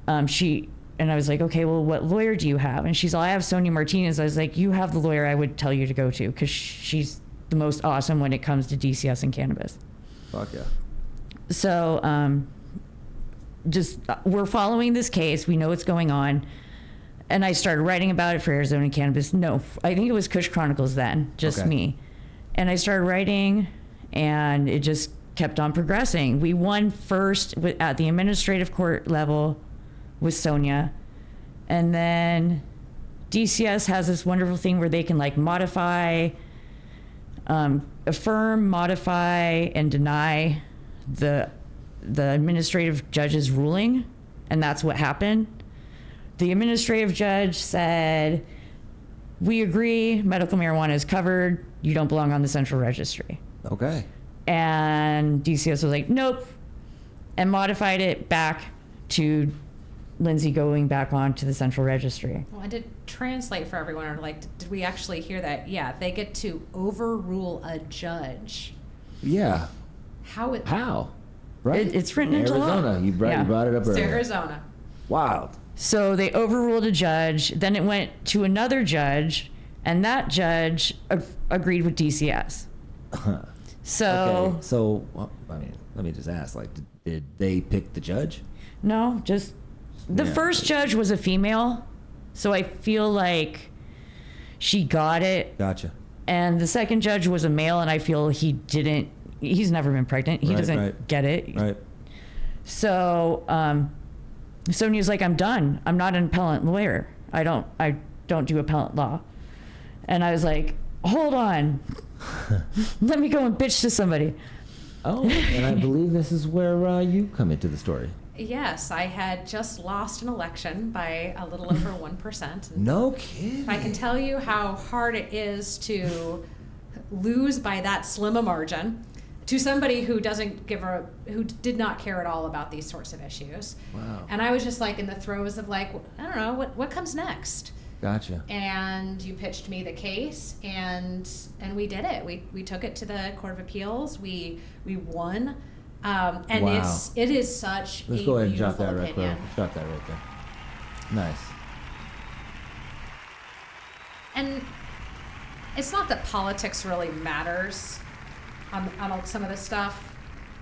[SPEAKER 3] And I was like, okay, well, what lawyer do you have? And she's like, I have Sonia Martinez. I was like, you have the lawyer I would tell you to go to, because she's the most awesome when it comes to DCS and cannabis.
[SPEAKER 1] Fuck yeah.
[SPEAKER 3] So we're following this case. We know what's going on. And I started writing about it for Arizona Cannabis. No, I think it was Kush Chronicles then, just
[SPEAKER 1] Okay.
[SPEAKER 3] me. And I started writing, and it just kept on progressing. We won first at the administrative court level with Sonia. And then DCS has this wonderful thing where they can like modify, affirm, modify, and deny the administrative judge's ruling. And that's what happened. The administrative judge said, we agree, medical marijuana is covered. You don't belong on the central registry.
[SPEAKER 1] Okay.
[SPEAKER 3] And DCS was like, nope, and modified it back to Lindsay going back on to the central registry.
[SPEAKER 2] Well, I did translate for everyone. Or like, did we actually hear that? Yeah, they get to overrule a judge.
[SPEAKER 1] Yeah.
[SPEAKER 2] How?
[SPEAKER 1] Right.
[SPEAKER 3] It's written into law.
[SPEAKER 1] Arizona. You brought it up
[SPEAKER 2] It's
[SPEAKER 1] earlier.
[SPEAKER 2] Arizona.
[SPEAKER 1] Wild.
[SPEAKER 3] So they overruled a judge. Then it went to another judge, and that judge agreed with DCS. So
[SPEAKER 1] Okay. So, well, I mean, let me just ask, like, did they pick the judge?
[SPEAKER 3] no, just the
[SPEAKER 1] Yeah.
[SPEAKER 3] first judge was a female, so I feel like she got it.
[SPEAKER 1] Gotcha.
[SPEAKER 3] And the second judge was a male, and I feel he's never been pregnant. He
[SPEAKER 1] Right,
[SPEAKER 3] doesn't
[SPEAKER 1] right.
[SPEAKER 3] get it.
[SPEAKER 1] Right.
[SPEAKER 3] So Sonia's like, I'm done. I'm not an appellant lawyer. I don't do appellant law. And I was like, hold on. Let me go and bitch to somebody.
[SPEAKER 1] Oh, and I believe this is where you come into the story.
[SPEAKER 2] Yes, I had just lost an election by a little over 1%. And
[SPEAKER 1] No kidding.
[SPEAKER 2] if I can tell you how hard it is to lose by that slim a margin to somebody who who did not care at all about these sorts of issues.
[SPEAKER 1] Wow.
[SPEAKER 2] And I was just like in the throes of like, I don't know, what comes next?
[SPEAKER 1] Gotcha.
[SPEAKER 2] And you pitched me the case, and we did it. We took it to the Court of Appeals. We won. And
[SPEAKER 1] Wow.
[SPEAKER 2] it is such
[SPEAKER 1] Let's
[SPEAKER 2] a
[SPEAKER 1] go ahead and
[SPEAKER 2] beautiful
[SPEAKER 1] drop that right
[SPEAKER 2] opinion.
[SPEAKER 1] there. Drop that right there. Nice.
[SPEAKER 2] And it's not that politics really matters on some of this stuff.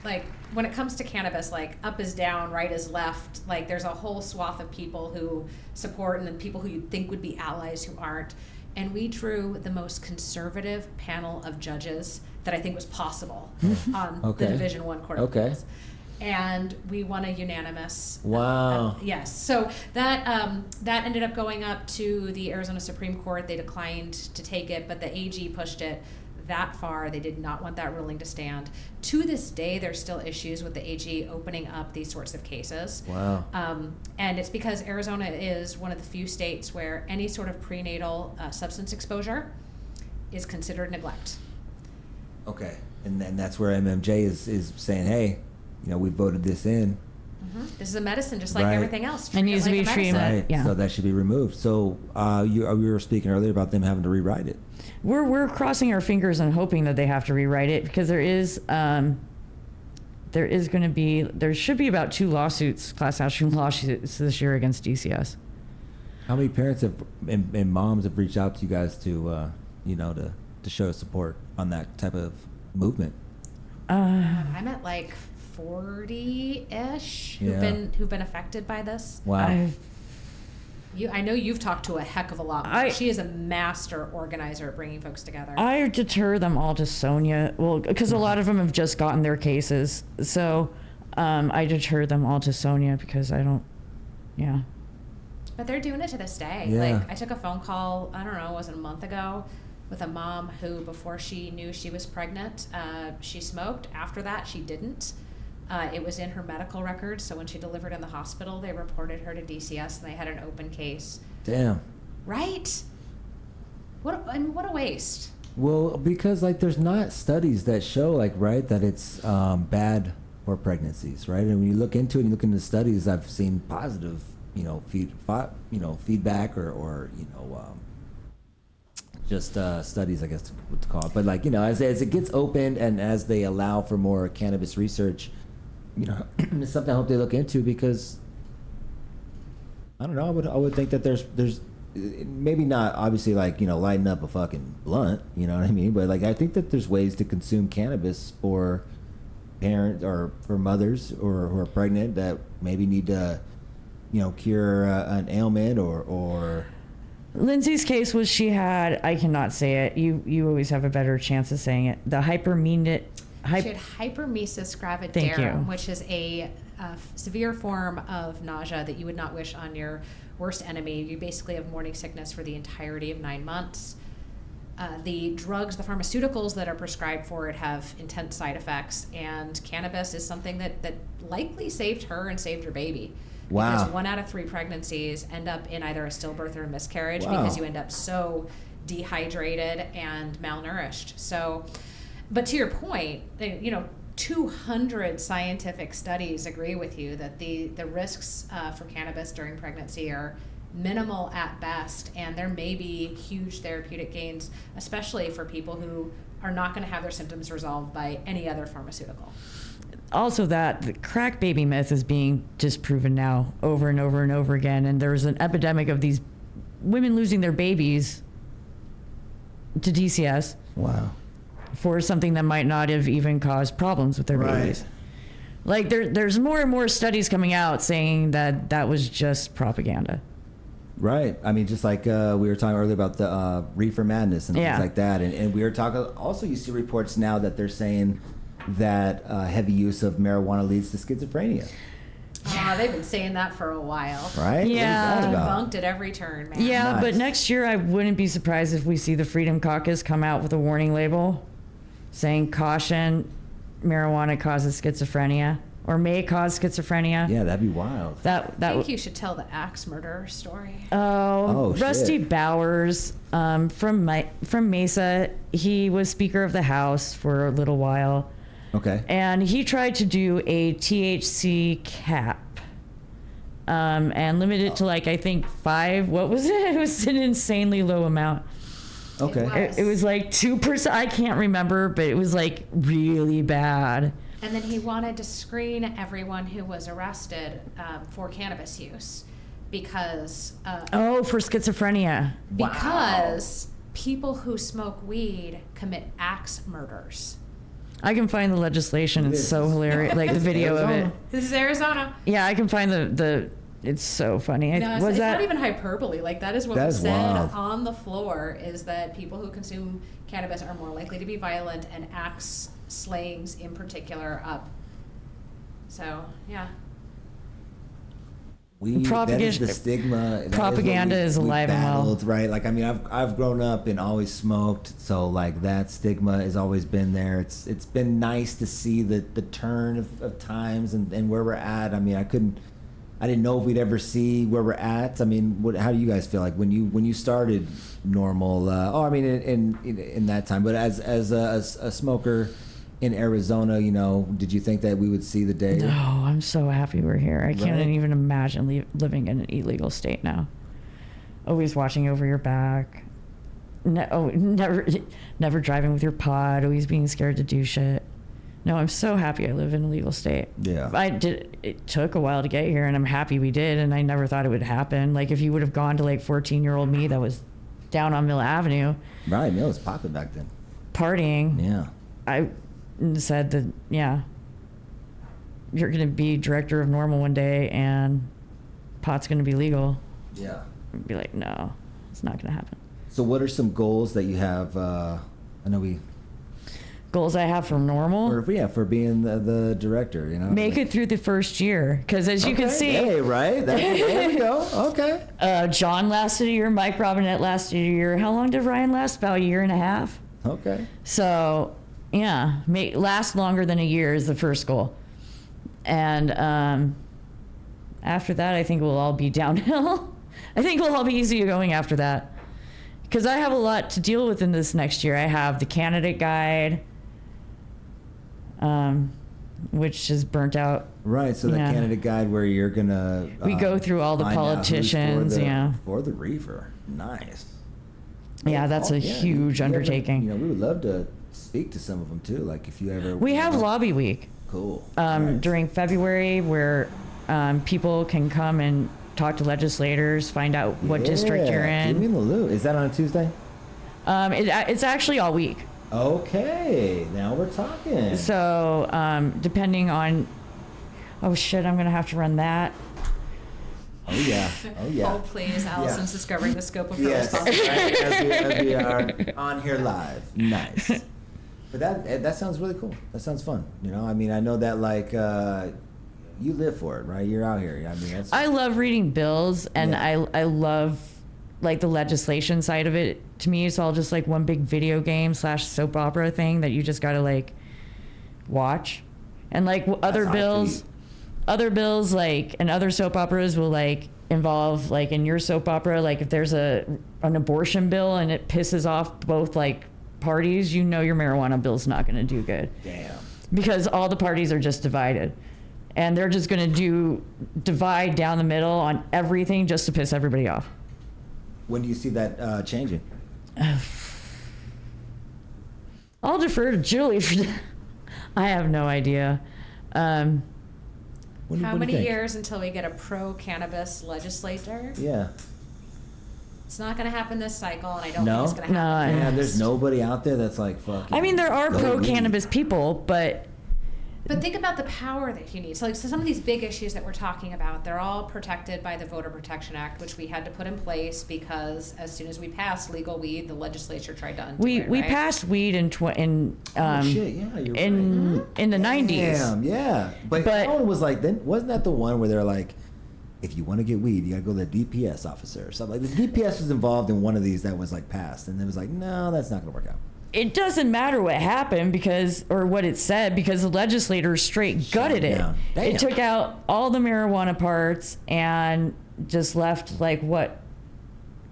[SPEAKER 2] Like when it comes to cannabis, like up is down, right is left. Like there's a whole swath of people who support and then people who you'd think would be allies who aren't. And we drew the most conservative panel of judges that I think was possible on
[SPEAKER 1] Okay.
[SPEAKER 2] the Division I Court of
[SPEAKER 1] Okay.
[SPEAKER 2] Appeals. And we won a unanimous.
[SPEAKER 1] Wow.
[SPEAKER 2] Yes. So that ended up going up to the Arizona Supreme Court. They declined to take it, but the AG pushed it that far. They did not want that ruling to stand. To this day, there's still issues with the AG opening up these sorts of cases.
[SPEAKER 1] Wow.
[SPEAKER 2] And it's because Arizona is one of the few states where any sort of prenatal substance exposure is considered neglect.
[SPEAKER 1] Okay. And then that's where MMJ is saying, hey, we voted this in.
[SPEAKER 2] This is a medicine just like
[SPEAKER 1] Right.
[SPEAKER 2] everything else.
[SPEAKER 3] And needs to
[SPEAKER 2] Treat it
[SPEAKER 3] be
[SPEAKER 2] like a
[SPEAKER 3] treated
[SPEAKER 2] medicine.
[SPEAKER 1] Right.
[SPEAKER 3] Yeah.
[SPEAKER 1] So that should be removed. So we were speaking earlier about them having to rewrite it.
[SPEAKER 3] We're crossing our fingers and hoping that they have to rewrite it, because there should be about 2 class action lawsuits this year against DCS.
[SPEAKER 1] How many parents and moms have reached out to you guys to show support on that type of movement?
[SPEAKER 2] I'm at like 40-ish
[SPEAKER 1] Yeah.
[SPEAKER 2] who've been affected by this.
[SPEAKER 1] Wow.
[SPEAKER 2] I know you've talked to a heck of a lot more. She is a master organizer at bringing folks together.
[SPEAKER 3] I deter them all to Sonia. Well, because a lot of them have just gotten their cases. So I deter them all to Sonia because I don't, yeah.
[SPEAKER 2] But they're doing it to this day.
[SPEAKER 1] Yeah.
[SPEAKER 2] Like, I took a phone call, I don't know, was it a month ago, with a mom who, before she knew she was pregnant, she smoked. After that, she didn't. It was in her medical records, so when she delivered in the hospital, they reported her to DCS, and they had an open case.
[SPEAKER 1] Damn.
[SPEAKER 2] Right? What a waste.
[SPEAKER 1] Well, because like there's not studies that show like right that it's bad for pregnancies, right? And when you look into it, and you look into the studies, I've seen positive, feedback or just studies, I guess what to call it. But like as it gets opened and as they allow for more cannabis research, it's something I hope they look into because I don't know. I would think that there's maybe not obviously like lighting up a fucking blunt, you know what I mean? But like I think that there's ways to consume cannabis for parents or for mothers or who are pregnant that maybe need to cure an ailment or.
[SPEAKER 3] Lindsay's case was she had, I cannot say it. You always have a better chance of saying it. The
[SPEAKER 2] She had hypermesis
[SPEAKER 3] Thank
[SPEAKER 2] gravidarum,
[SPEAKER 3] you.
[SPEAKER 2] which is a severe form of nausea that you would not wish on your worst enemy. You basically have morning sickness for the entirety of 9 months. The drugs, the pharmaceuticals that are prescribed for it have intense side effects, and cannabis is something that likely saved her and saved her baby.
[SPEAKER 1] Wow.
[SPEAKER 2] Because 1 out of 3 pregnancies end up in either a stillbirth or a miscarriage
[SPEAKER 1] Wow.
[SPEAKER 2] because you end up so dehydrated and malnourished. So, but to your point, 200 scientific studies agree with you that the risks for cannabis during pregnancy are minimal at best, and there may be huge therapeutic gains, especially for people who are not going to have their symptoms resolved by any other pharmaceutical.
[SPEAKER 3] Also, that the crack baby myth is being disproven now over and over and over again, and there's an epidemic of these women losing their babies to DCS.
[SPEAKER 1] Wow.
[SPEAKER 3] For something that might not have even caused problems with their babies. Like there's more and more studies coming out saying that was just propaganda.
[SPEAKER 1] Right. I mean, just like we were talking earlier about the reefer madness and things like that. And we were talking, also you see reports now that they're saying that heavy use of marijuana leads to schizophrenia.
[SPEAKER 2] They've been saying that for a while.
[SPEAKER 1] Right?
[SPEAKER 3] Yeah.
[SPEAKER 1] What is that about?
[SPEAKER 2] Debunked at every turn, man.
[SPEAKER 3] Yeah,
[SPEAKER 1] Nice.
[SPEAKER 3] but next year I wouldn't be surprised if we see the Freedom Caucus come out with a warning label saying caution, marijuana causes schizophrenia or may cause schizophrenia.
[SPEAKER 1] Yeah, that'd be wild.
[SPEAKER 2] I think you should tell the axe murderer story.
[SPEAKER 3] Oh, Rusty
[SPEAKER 1] shit.
[SPEAKER 3] Bowers from Mesa. He was Speaker of the House for a little while.
[SPEAKER 1] Okay.
[SPEAKER 3] And he tried to do a THC cap and limit it to like, I think 5. What was it? It was an insanely low amount.
[SPEAKER 1] Okay.
[SPEAKER 3] It was like 2%. I can't remember, but it was like really bad.
[SPEAKER 2] And then he wanted to screen everyone who was arrested for cannabis use because
[SPEAKER 3] For schizophrenia.
[SPEAKER 2] because people who smoke weed commit axe murders.
[SPEAKER 3] I can find the legislation. It's so hilarious. Like the video of it.
[SPEAKER 2] This is Arizona.
[SPEAKER 3] Yeah, I can find the it's so funny.
[SPEAKER 2] No, it's not even hyperbole. Like that is what
[SPEAKER 1] That
[SPEAKER 2] was
[SPEAKER 1] is
[SPEAKER 2] said
[SPEAKER 1] wild.
[SPEAKER 2] on the floor is that people who consume cannabis are more likely to be violent and axe slayings in particular up. So, yeah.
[SPEAKER 1] That is the stigma. That
[SPEAKER 3] Propaganda is
[SPEAKER 1] what we
[SPEAKER 3] alive and well.
[SPEAKER 1] battled, right? Like, I mean, I've grown up and always smoked, so like that stigma has always been there. It's been nice to see the turn of times and where we're at. I mean, I didn't know if we'd ever see where we're at. I mean, how do you guys feel like when you started normal? In that time, but as a smoker in Arizona, did you think that we would see the day?
[SPEAKER 3] No, I'm so happy we're here. I can't
[SPEAKER 1] Right.
[SPEAKER 3] even imagine living in an illegal state now. Always watching over your back. Never driving with your pod. Always being scared to do shit. No, I'm so happy I live in a legal state.
[SPEAKER 1] Yeah.
[SPEAKER 3] It took a while to get here, and I'm happy we did, and I never thought it would happen. Like, if you would have gone to, like, 14-year-old me that was down on Mill Avenue
[SPEAKER 1] Right, Mill was popping back then.
[SPEAKER 3] partying,
[SPEAKER 1] Yeah.
[SPEAKER 3] I said that, yeah. you're going to be director of normal one day and pot's going to be legal.
[SPEAKER 1] Yeah.
[SPEAKER 3] I'd be like, no, it's not going to happen.
[SPEAKER 1] So what are some goals that you have? I know
[SPEAKER 3] Goals I have for normal?
[SPEAKER 1] for being the director, you know?
[SPEAKER 3] Make it through the first year. Because as you can see.
[SPEAKER 1] Hey, right? There we go. Okay.
[SPEAKER 3] John lasted a year. Mike Robinette lasted a year. How long did Ryan last? About a year and a half.
[SPEAKER 1] Okay.
[SPEAKER 3] So, yeah, last longer than a year is the first goal. And after that, I think we'll all be downhill. I think we'll all be easy going after that. Because I have a lot to deal with in this next year. I have the candidate guide, which is burnt out.
[SPEAKER 1] Right, so the candidate guide where you're going to...
[SPEAKER 3] we go through all the politicians,
[SPEAKER 1] For the reefer. Nice.
[SPEAKER 3] Yeah, that's a huge undertaking.
[SPEAKER 1] We would love to speak to some of them, too, like if you ever...
[SPEAKER 3] We have lobby week.
[SPEAKER 1] Cool.
[SPEAKER 3] During February, where people can come and talk to legislators, find out what district you're in.
[SPEAKER 1] Give me the loot. Is that on a Tuesday?
[SPEAKER 3] It's actually all week.
[SPEAKER 1] Okay, now we're talking.
[SPEAKER 3] So, depending on... Oh, shit, I'm going to have to run that.
[SPEAKER 1] Oh, yeah.
[SPEAKER 2] Oh, please. Allison's discovering the scope of her responsibility.
[SPEAKER 1] As we are on here live. Nice. But that sounds really cool. That sounds fun. I know that, like, you live for it, right? You're out here.
[SPEAKER 3] I love reading bills, and I love, like, the legislation side of it. To me, it's all just, like, one big video game / soap opera thing that you just got to, like, watch. And, like, other bills, like, and other soap operas will, like, involve, like, in your soap opera, like, if there's an abortion bill and it pisses off both, like, parties, your marijuana bill's not going to do good.
[SPEAKER 1] Damn.
[SPEAKER 3] Because all the parties are just divided. And they're just going to divide down the middle on everything just to piss everybody off.
[SPEAKER 1] When do you see that changing?
[SPEAKER 3] I'll defer to Julie for that. I have no idea.
[SPEAKER 2] How many years until we get a pro-cannabis legislator?
[SPEAKER 1] Yeah.
[SPEAKER 2] It's not going to happen this cycle, and I don't think it's going to
[SPEAKER 3] No.
[SPEAKER 2] happen.
[SPEAKER 1] Yeah, there's nobody out there that's like, fucking...
[SPEAKER 3] I mean, there are pro-cannabis people, but
[SPEAKER 2] think about the power that you need. So some of these big issues that we're talking about, they're all protected by the Voter Protection Act, which we had to put in place because as soon as we passed legal weed, the legislature tried to undo it.
[SPEAKER 3] We passed weed in
[SPEAKER 1] you're
[SPEAKER 3] in the 90s.
[SPEAKER 1] Damn, yeah. But that one was like, then wasn't that the one where they're like, if you want to get weed, you got to go to the DPS officer or something. Like, the DPS was involved in one of these that was like passed, and it was like, no, that's not going to work out.
[SPEAKER 3] It doesn't matter what happened or what it said, because the legislators straight gutted it. It took out all the marijuana parts and just left, like, what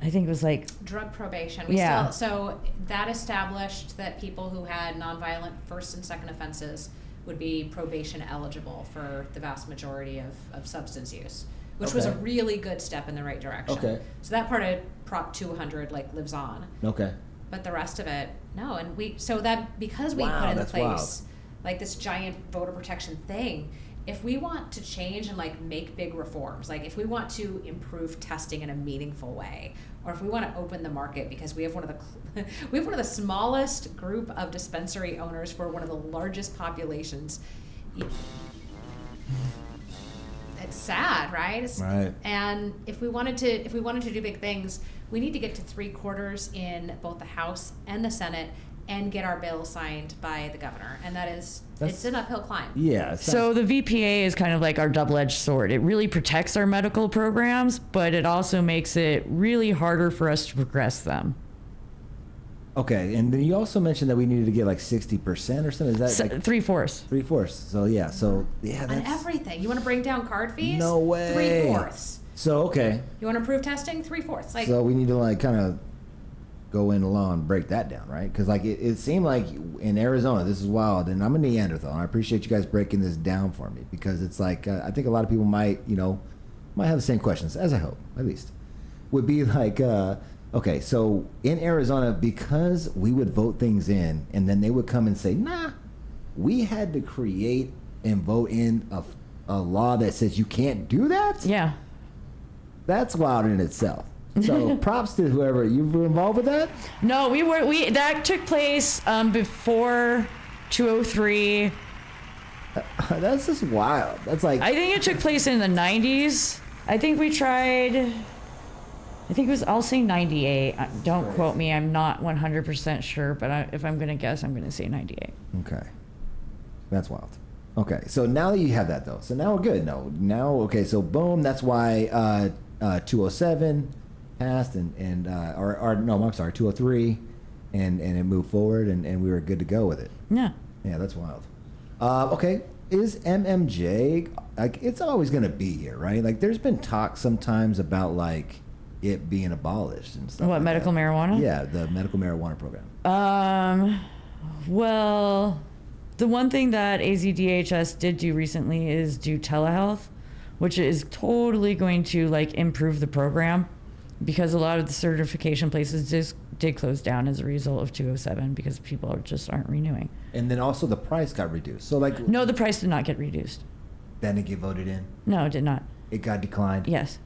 [SPEAKER 3] I think it was like
[SPEAKER 2] drug probation. So that established that people who had nonviolent first and second offenses would be probation eligible for the vast majority of substance use, which was a really good step in the right direction.
[SPEAKER 1] Okay.
[SPEAKER 2] So that part of Prop 200 lives on.
[SPEAKER 1] Okay.
[SPEAKER 2] But the rest of it, no. And because we put in place like this giant voter protection thing, if we want to change and like make big reforms, like if we want to improve testing in a meaningful way, or if we want to open the market because we have one of the smallest group of dispensary owners for one of the largest populations. It's sad, right?
[SPEAKER 1] Right.
[SPEAKER 2] And if we wanted to do big things, we need to get to 3/4 in both the House and the Senate and get our bill signed by the governor. And it's an uphill climb.
[SPEAKER 1] Yeah.
[SPEAKER 3] So the VPA is kind of like our double-edged sword. It really protects our medical programs, but it also makes it really harder for us to progress them.
[SPEAKER 1] Okay, and then you also mentioned that we needed to get like 60% or something. Is that like
[SPEAKER 3] 3/4?
[SPEAKER 1] 3/4. So yeah, that's
[SPEAKER 2] on everything. You want to bring down card fees?
[SPEAKER 1] No way.
[SPEAKER 2] 3/4.
[SPEAKER 1] So okay.
[SPEAKER 2] You want to improve testing? 3/4.
[SPEAKER 1] So we need to like kind of go in the law and break that down, right? Because like it seemed like in Arizona, this is wild, and I'm a Neanderthal, and I appreciate you guys breaking this down for me, because it's like I think a lot of people might have the same questions, as I hope at least, would be like. Okay, so in Arizona, because we would vote things in, and then they would come and say, nah, we had to create and vote in a law that says you can't do that?
[SPEAKER 3] Yeah.
[SPEAKER 1] That's wild in itself. So props to whoever, you were involved with that?
[SPEAKER 3] No, that took place before 203.
[SPEAKER 1] That's just wild. That's like
[SPEAKER 3] I think it took place in the 90s. I think we tried. I think it was. I'll say 98. Don't
[SPEAKER 1] Right.
[SPEAKER 3] quote me. I'm not 100% sure, but if I'm gonna guess, I'm gonna say 98.
[SPEAKER 1] okay. That's wild. Okay, so now that you have that though, so now we're good. No, now okay, so boom. That's why 207 passed and or no, I'm sorry, 203, and it moved forward and we were good to go with it.
[SPEAKER 3] Yeah.
[SPEAKER 1] Yeah, that's wild. Okay, is MMJ like it's always gonna be here, right? Like there's been talk sometimes about like it being abolished and stuff.
[SPEAKER 3] What,
[SPEAKER 1] like
[SPEAKER 3] medical
[SPEAKER 1] that.
[SPEAKER 3] marijuana?
[SPEAKER 1] Yeah, the medical marijuana program.
[SPEAKER 3] Well, the one thing that AZDHS did do recently is do telehealth, which is totally going to like improve the program, because a lot of the certification places just did close down as a result of 207 because people just aren't renewing.
[SPEAKER 1] And then also the price got reduced. So like
[SPEAKER 3] No, the price did not get reduced.
[SPEAKER 1] then it get voted in.
[SPEAKER 3] No, it did not.
[SPEAKER 1] It got declined.
[SPEAKER 3] Yes,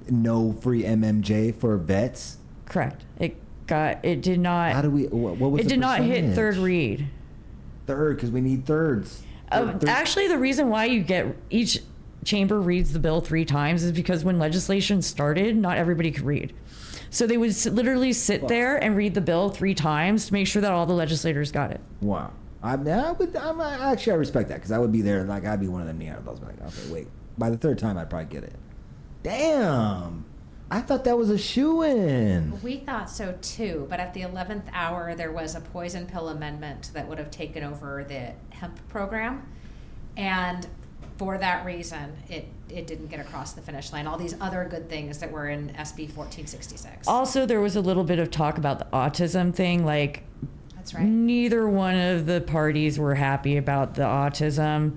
[SPEAKER 1] No free MMJ for vets.
[SPEAKER 3] correct. It did not.
[SPEAKER 1] How do we? What was
[SPEAKER 3] It
[SPEAKER 1] the
[SPEAKER 3] did not hit
[SPEAKER 1] percentage?
[SPEAKER 3] third read.
[SPEAKER 1] Third, because we need thirds. Third-
[SPEAKER 3] Actually, the reason why you get each chamber reads the bill 3 times is because when legislation started, not everybody could read. So they would literally sit there and read the bill 3 times to make sure that all the legislators got it.
[SPEAKER 1] Wow. I respect that because I would be there. Like I'd be one of them Neanderthals. Like, okay, wait. By the third time, I'd probably get it. Damn. I thought that was a shoo-in.
[SPEAKER 2] We thought so too, but at the 11th hour, there was a poison pill amendment that would have taken over the hemp program. And for that reason, it didn't get across the finish line. All these other good things that were in SB 1466.
[SPEAKER 3] Also, there was a little bit of talk about the autism thing. Like,
[SPEAKER 2] That's right.
[SPEAKER 3] neither one of the parties were happy about the autism.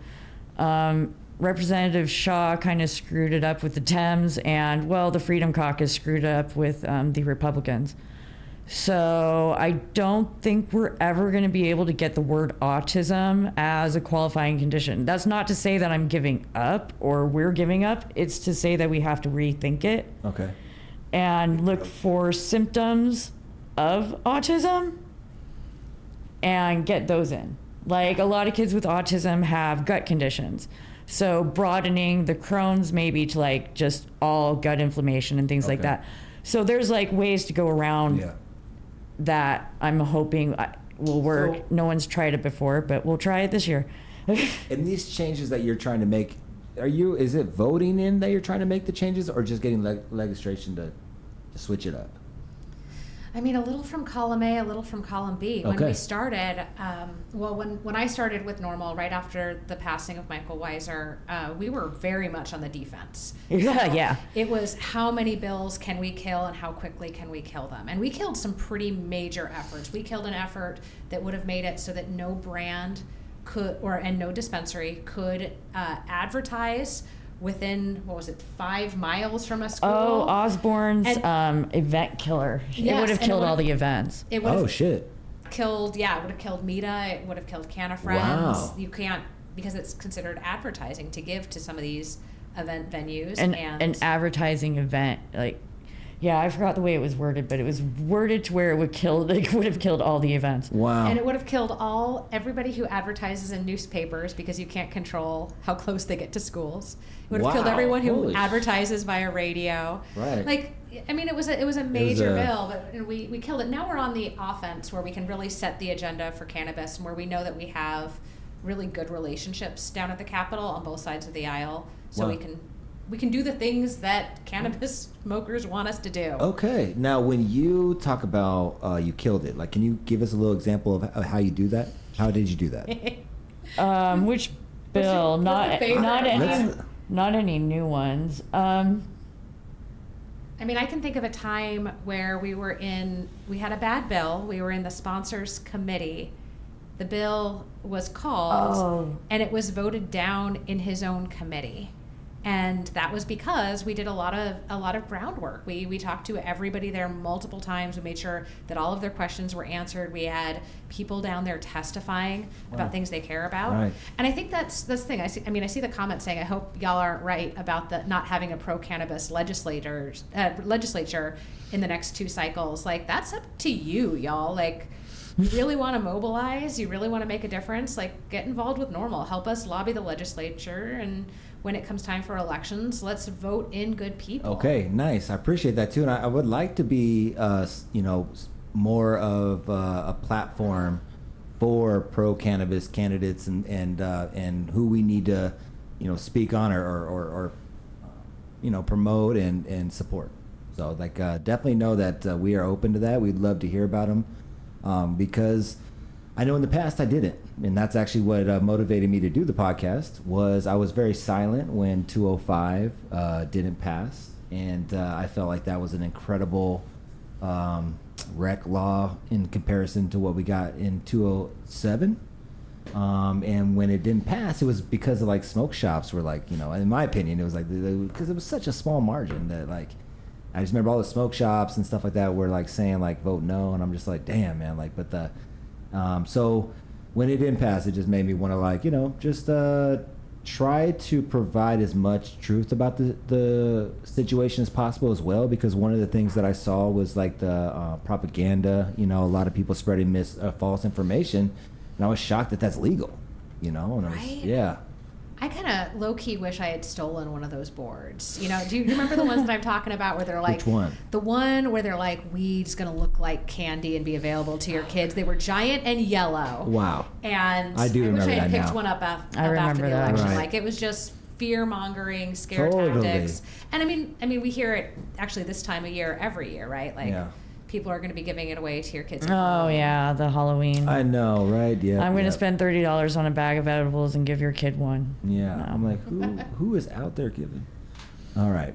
[SPEAKER 3] Representative Shaw kind of screwed it up with the Dems, and well, the Freedom Caucus screwed it up with the Republicans. So I don't think we're ever going to be able to get the word autism as a qualifying condition. That's not to say that I'm giving up or we're giving up. It's to say that we have to rethink it
[SPEAKER 1] Okay.
[SPEAKER 3] and look for symptoms of autism and get those in. Like a lot of kids with autism have gut conditions. So broadening the Crohn's maybe to like just all gut inflammation and things like
[SPEAKER 1] Okay.
[SPEAKER 3] that. So there's like ways to go around
[SPEAKER 1] Yeah.
[SPEAKER 3] that I'm hoping will work.
[SPEAKER 1] So-
[SPEAKER 3] No one's tried it before, but we'll try it this year.
[SPEAKER 1] And these changes that you're trying to make, is it voting in that you're trying to make the changes, or just getting legislation to switch it up?
[SPEAKER 2] I mean, a little from column A, a little from column B. When
[SPEAKER 1] Okay.
[SPEAKER 2] we started, when I started with Normal, right after the passing of Michael Weiser, we were very much on the defense.
[SPEAKER 3] Yeah, yeah.
[SPEAKER 2] It was how many bills can we kill and how quickly can we kill them? And we killed some pretty major efforts. We killed an effort that would have made it so that no brand could, and no dispensary could advertise within, 5 miles from a school.
[SPEAKER 3] Oh, Osborne's
[SPEAKER 2] And-
[SPEAKER 3] event killer. It
[SPEAKER 2] Yes,
[SPEAKER 3] would have
[SPEAKER 2] and it
[SPEAKER 3] killed
[SPEAKER 2] would
[SPEAKER 3] all
[SPEAKER 2] have-
[SPEAKER 3] the events.
[SPEAKER 2] It would
[SPEAKER 1] Oh
[SPEAKER 2] have
[SPEAKER 1] shit.
[SPEAKER 2] killed, it would have killed Mita, it would have killed Canna Friends.
[SPEAKER 1] Wow.
[SPEAKER 2] You can't, because it's considered advertising to give to some of these event venues.
[SPEAKER 3] An
[SPEAKER 2] And
[SPEAKER 3] advertising event, like, yeah, I forgot the way it was worded, but it was worded to where it would kill. It would have killed all the events.
[SPEAKER 1] Wow.
[SPEAKER 2] And it would have killed everybody who advertises in newspapers, because you can't control how close they get to schools. It would have killed
[SPEAKER 1] Wow.
[SPEAKER 2] everyone who
[SPEAKER 1] Holy sh-
[SPEAKER 2] advertises via radio.
[SPEAKER 1] Right.
[SPEAKER 2] Like, I mean, it was a major
[SPEAKER 1] a-
[SPEAKER 2] bill, but we killed it. Now we're on the offense where we can really set the agenda for cannabis, and where we know that we have really good relationships down at the Capitol on both sides of the aisle, so
[SPEAKER 1] Wow.
[SPEAKER 2] we can do the things that cannabis smokers want us to do.
[SPEAKER 1] Okay. Now, when you talk about you killed it, like, can you give us a little example of how you do that? How did you do that?
[SPEAKER 3] Which bill?
[SPEAKER 2] what's your favorite?
[SPEAKER 1] Let's-
[SPEAKER 3] Not any new ones.
[SPEAKER 2] I mean, I can think of a time where we had a bad bill. We were in the sponsors committee. The bill was called,
[SPEAKER 3] Oh.
[SPEAKER 2] and it was voted down in his own committee. And that was because we did a lot of groundwork. We talked to everybody there multiple times. We made sure that all of their questions were answered. We had people down there testifying
[SPEAKER 1] Wow.
[SPEAKER 2] about things they care about.
[SPEAKER 1] Right.
[SPEAKER 2] And I think that's the thing. I see the comment saying, I hope y'all aren't right about the not having a pro-cannabis legislature in the next 2 cycles. Like, that's up to you, y'all. Like, you really want to mobilize, you really want to make a difference, like get involved with Normal. Help us lobby the legislature, and when it comes time for elections, let's vote in good people.
[SPEAKER 1] Okay, nice. I appreciate that too, and I would like to be, more of a platform for pro-cannabis candidates and who we need to, speak on or promote and support. So definitely know that we are open to that. We'd love to hear about them because I know in the past I didn't, and that's actually what motivated me to do the podcast. Was I was very silent when 205 didn't pass, and I felt like that was an incredible rec law in comparison to what we got in 207. And when it didn't pass, it was because of smoke shops were in my opinion, it was because it was such a small margin that I just remember all the smoke shops and stuff like that were saying vote no, and I'm just damn man, but the so when it didn't pass, it just made me want to just try to provide as much truth about the situation as possible as well, because one of the things that I saw was the propaganda, a lot of people spreading false information, and I was shocked that that's legal, and I was,
[SPEAKER 2] right?
[SPEAKER 1] Yeah.
[SPEAKER 2] I kind of low-key wish I had stolen one of those boards. Do you remember the ones that I'm talking about where they're
[SPEAKER 1] Which one?
[SPEAKER 2] The one where they're weed's going to look like candy and be available to your kids. They were giant and yellow.
[SPEAKER 1] Wow.
[SPEAKER 2] And
[SPEAKER 1] I do
[SPEAKER 2] wish
[SPEAKER 1] remember
[SPEAKER 2] I had
[SPEAKER 1] that
[SPEAKER 2] picked
[SPEAKER 1] now.
[SPEAKER 2] one up after
[SPEAKER 3] remember
[SPEAKER 2] the
[SPEAKER 3] that.
[SPEAKER 2] election.
[SPEAKER 1] Right.
[SPEAKER 2] It was just fear-mongering, scare tactics. And I mean, we hear it actually this time of year every year, right?
[SPEAKER 1] Yeah.
[SPEAKER 2] People are going to be giving it away to your kids.
[SPEAKER 3] Oh yeah, the Halloween.
[SPEAKER 1] I know, right? Yeah.
[SPEAKER 3] I'm going to spend $30 on a bag of edibles and give your kid one.
[SPEAKER 1] Yeah.
[SPEAKER 3] No.
[SPEAKER 1] I'm who is out there giving? All right.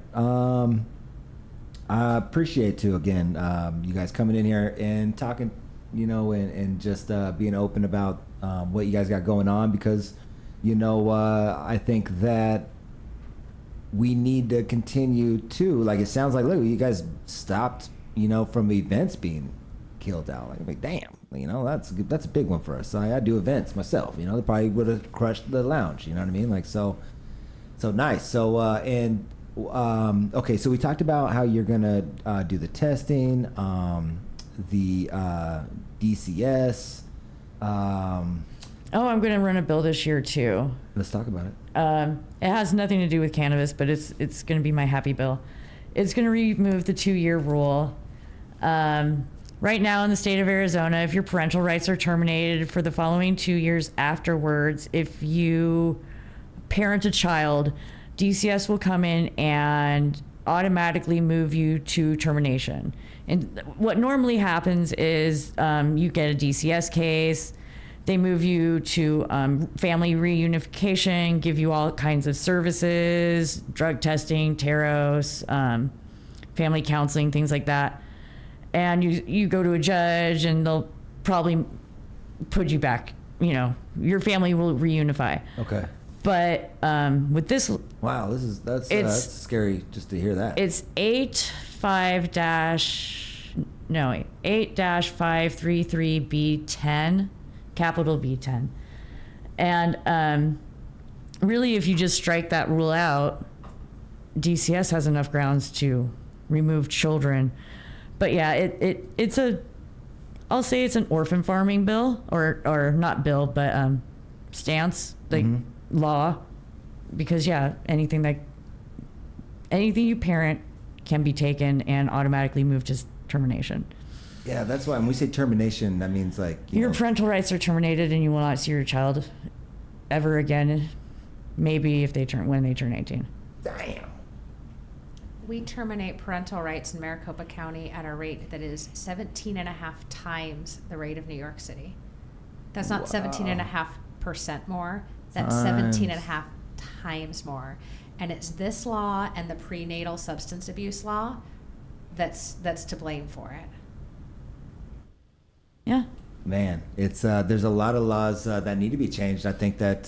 [SPEAKER 1] I appreciate too again you guys coming in here and talking, and just being open about what you guys got going on, because I think that we need to continue to it sounds like, look, you guys stopped from events being killed out. Damn, that's a big one for us. I do events myself, they probably would have crushed the lounge, you know what I mean? So nice. So okay, so we talked about how you're gonna do the testing, the DCS.
[SPEAKER 3] Oh, I'm going to run a bill this year too.
[SPEAKER 1] Let's talk about it.
[SPEAKER 3] It has nothing to do with cannabis, but it's going to be my happy bill. It's going to remove the 2-year rule. Right now in the state of Arizona, if your parental rights are terminated for the following 2 years afterwards, if you parent a child, DCS will come in and automatically move you to termination. And what normally happens is you get a DCS case, they move you to family reunification, give you all kinds of services, drug testing, taros, family counseling, things like that. And you go to a judge and they'll probably put you back, your family will reunify.
[SPEAKER 1] Okay.
[SPEAKER 3] But with this,
[SPEAKER 1] Wow, that's scary just to hear that.
[SPEAKER 3] it's 8-533B10, capital B10. And really, if you just strike that rule out, DCS has enough grounds to remove children. But yeah, I'll say it's an orphan farming bill, or not bill, but stance, law, because anything you parent can be taken and automatically moved to termination.
[SPEAKER 1] Yeah, that's why when we say termination, that means
[SPEAKER 3] Your parental rights are terminated and you will not see your child ever again, maybe when they turn 18.
[SPEAKER 1] Damn.
[SPEAKER 2] We terminate parental rights in Maricopa County at a rate that is 17.5 times the rate of New York City. That's not 17.5% more. That's 17.5 times more. And it's this law and the prenatal substance abuse law that's to blame for it.
[SPEAKER 3] Yeah.
[SPEAKER 1] Man, it's there's a lot of laws that need to be changed. I think that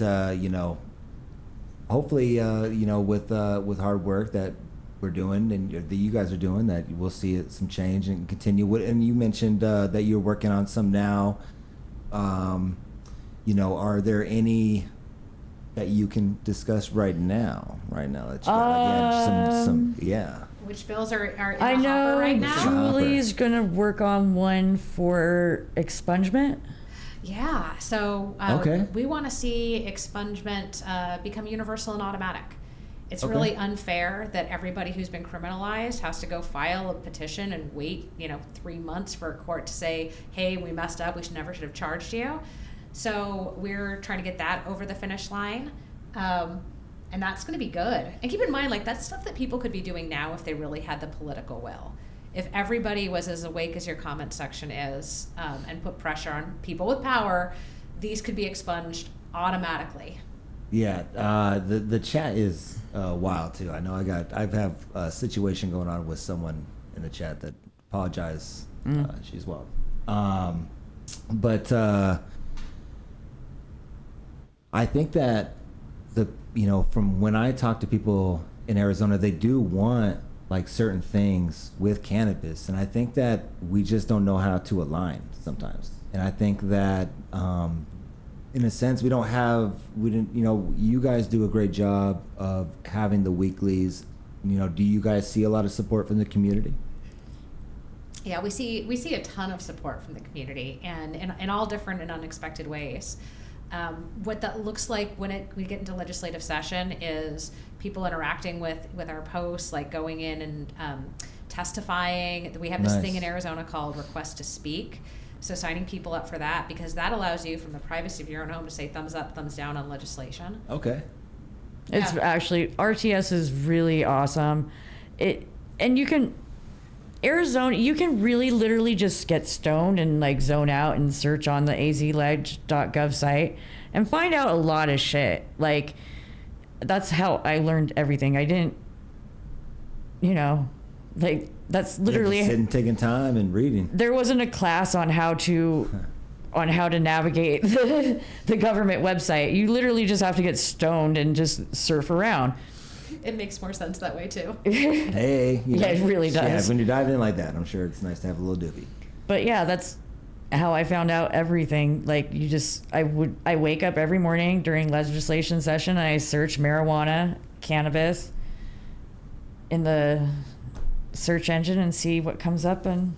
[SPEAKER 1] hopefully with hard work that we're doing and that you guys are doing, that we'll see some change and continue. And you mentioned that you're working on some now. Are there any that you can discuss right now that you got, again, some
[SPEAKER 2] Which bills are in
[SPEAKER 3] I
[SPEAKER 2] the hopper
[SPEAKER 3] know
[SPEAKER 2] right now?
[SPEAKER 3] Julie's gonna work on one for expungement.
[SPEAKER 2] Yeah, so
[SPEAKER 1] Okay.
[SPEAKER 2] we want to see expungement become universal and automatic. It's
[SPEAKER 1] Okay.
[SPEAKER 2] really unfair that everybody who's been criminalized has to go file a petition and wait, 3 months for a court to say, hey, we messed up, we should have charged you. So we're trying to get that over the finish line. And that's going to be good. And keep in mind, like, that's stuff that people could be doing now if they really had the political will. If everybody was as awake as your comment section is, and put pressure on people with power, these could be expunged automatically.
[SPEAKER 1] Yeah, the chat is wild too. I know I have a situation going on with someone in the chat that apologize. She's wild. But I think that from when I talk to people in Arizona, they do want like certain things with cannabis, and I think that we just don't know how to align sometimes. And I think that in a sense we didn't you guys do a great job of having the weeklies. Do you guys see a lot of support from the community?
[SPEAKER 2] Yeah, we see a ton of support from the community, and in all different and unexpected ways. What that looks like when we get into legislative session is people interacting with our posts, like going in and testifying. We have this thing in Arizona called Request to Speak. So signing people up for that, because that allows you from the privacy of your own home to say thumbs up, thumbs down on legislation.
[SPEAKER 1] Okay.
[SPEAKER 3] It's
[SPEAKER 2] Yeah.
[SPEAKER 3] actually, RTS is really awesome. Arizona, you can really literally just get stoned and like zone out and search on the azleg.gov site and find out a lot of shit. Like, that's how I learned everything. I didn't, that's literally
[SPEAKER 1] sitting, taking time and reading.
[SPEAKER 3] There wasn't a class on how to navigate the government website. You literally just have to get stoned and just surf around.
[SPEAKER 2] It makes more sense that way too.
[SPEAKER 1] Hey,
[SPEAKER 3] Yeah, it really does.
[SPEAKER 1] Yeah, when you're diving in like that, I'm sure it's nice to have a little doobie.
[SPEAKER 3] But yeah, that's how I found out everything. Like, I wake up every morning during legislation session and I search marijuana, cannabis in the search engine and see what comes up, and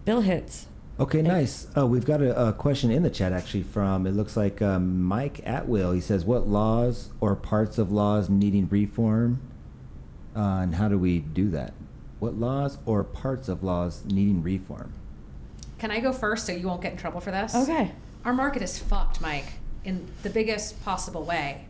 [SPEAKER 3] bill hits.
[SPEAKER 1] Okay, nice. Oh, we've got a question in the chat actually from, it looks like Mike Atwill. He says, what laws or parts of laws needing reform, and how do we do that? What laws or parts of laws needing reform?
[SPEAKER 2] Can I go first so you won't get in trouble for this?
[SPEAKER 3] Okay.
[SPEAKER 2] Our market is fucked, Mike, in the biggest possible way.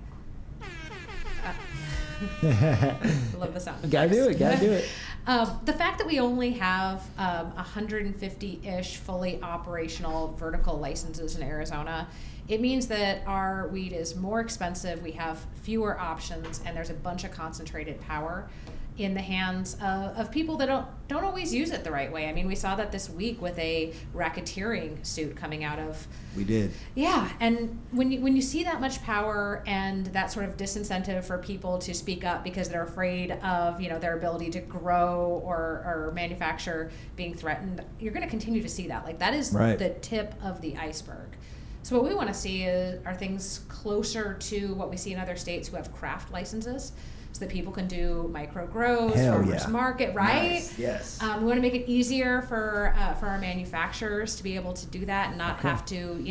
[SPEAKER 2] Love the sound.
[SPEAKER 1] Gotta do it.
[SPEAKER 2] The fact that we only have 150-ish fully operational vertical licenses in Arizona, it means that our weed is more expensive, we have fewer options, and there's a bunch of concentrated power in the hands of people that don't always use it the right way. I mean, we saw that this week with a racketeering suit coming out of...
[SPEAKER 1] We did.
[SPEAKER 2] Yeah, and when you see that much power and that sort of disincentive for people to speak up because they're afraid of their ability to grow or manufacture being threatened, you're going to continue to see that. Like, that is
[SPEAKER 1] right.
[SPEAKER 2] The tip of the iceberg. So what we want to see are things closer to what we see in other states who have craft licenses, so that people can do micro grows, farmers market, right?
[SPEAKER 1] Nice. Yes.
[SPEAKER 2] We want to make it easier for our manufacturers to be able to do that and not have to,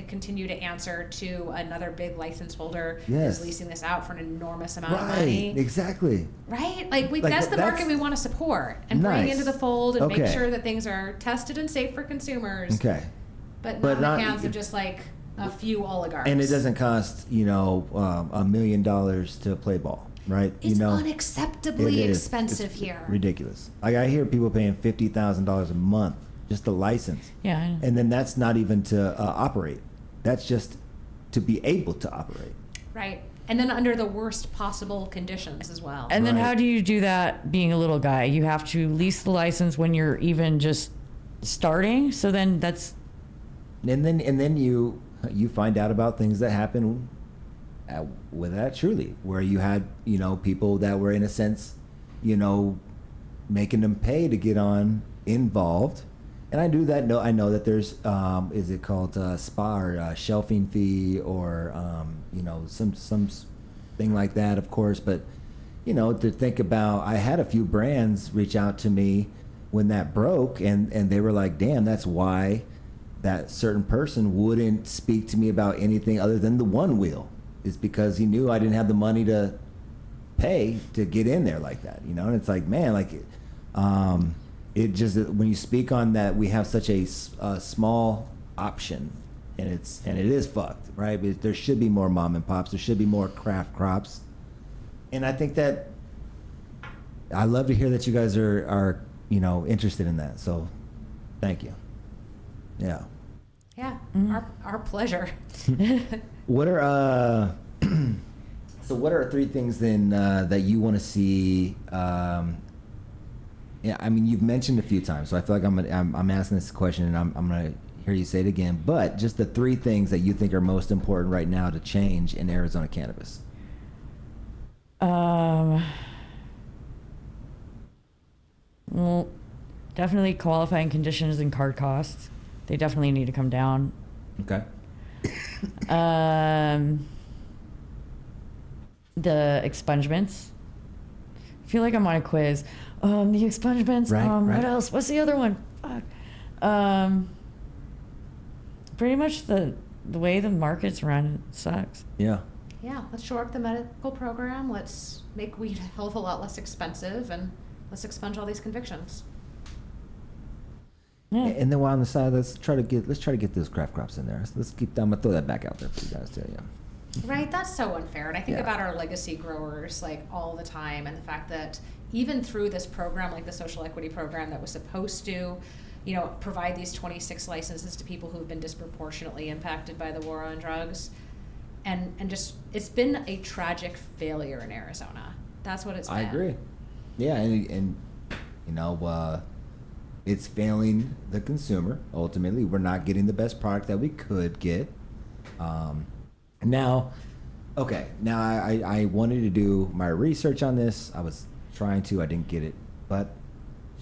[SPEAKER 2] continue to answer to another big license holder who's leasing this out for an enormous amount of money.
[SPEAKER 1] Right. Exactly.
[SPEAKER 2] Right? Like that's the market we want to support and bring into the fold and make sure that things are tested and safe for consumers.
[SPEAKER 1] Okay.
[SPEAKER 2] But not in the hands of just like a few oligarchs.
[SPEAKER 1] And it doesn't cost, $1 million to play ball. Right,
[SPEAKER 2] it's unacceptably expensive here.
[SPEAKER 1] Ridiculous. Like, I hear people paying $50,000 a month just to license.
[SPEAKER 3] Yeah.
[SPEAKER 1] And then that's not even to operate. That's just to be able to operate.
[SPEAKER 2] Right, and then under the worst possible conditions as well.
[SPEAKER 3] And then how do you do that being a little guy? You have to lease the license when you're even just starting. So then that's.
[SPEAKER 1] And then you find out about things that happen. With that, truly, where you had people that were in a sense making them pay to get involved, and I know that there's is it called SPA or shelving fee or some thing like that, of course, but to think about, I had a few brands reach out to me when that broke, and they were like, damn, that's why that certain person wouldn't speak to me about anything other than the one wheel, is because he knew I didn't have the money to pay to get in there like that, and it's like, man, like, it just, when you speak on that, we have such a small option, and it is fucked, right? But there should be more mom and pops, there should be more craft crops, and I think that I love to hear that you guys are interested in that, so thank you. Yeah.
[SPEAKER 2] Our pleasure.
[SPEAKER 1] What are so what are 3 things then that you want to see? Yeah, I mean, you've mentioned a few times, so I feel like I'm asking this question, and I'm gonna hear you say it again. But just the 3 things that you think are most important right now to change in Arizona cannabis.
[SPEAKER 3] Well, definitely qualifying conditions and card costs. They definitely need to come down.
[SPEAKER 1] Okay.
[SPEAKER 3] The expungements. I feel like I'm on a quiz. The expungements.
[SPEAKER 1] Right.
[SPEAKER 3] What else? What's the other one? Fuck. Pretty much the way the market's run, it sucks.
[SPEAKER 1] Yeah.
[SPEAKER 2] Yeah, let's shore up the medical program. Let's make weed a hell of a lot less expensive, and let's expunge all these convictions.
[SPEAKER 3] Yeah.
[SPEAKER 1] And then while on the side, let's try to get those craft crops in there. So let's keep. I'm gonna throw that back out there for you guys too. Yeah.
[SPEAKER 2] Right, that's so unfair. And I think
[SPEAKER 1] Yeah.
[SPEAKER 2] about our legacy growers like all the time, and the fact that even through this program, like the social equity program that was supposed to, provide these 26 licenses to people who've been disproportionately impacted by the war on drugs. And just, it's been a tragic failure in Arizona. That's what it's been.
[SPEAKER 1] I agree. Yeah, and it's failing the consumer. Ultimately, we're not getting the best product that we could get. Now I wanted to do my research on this. I was trying to, I didn't get it, but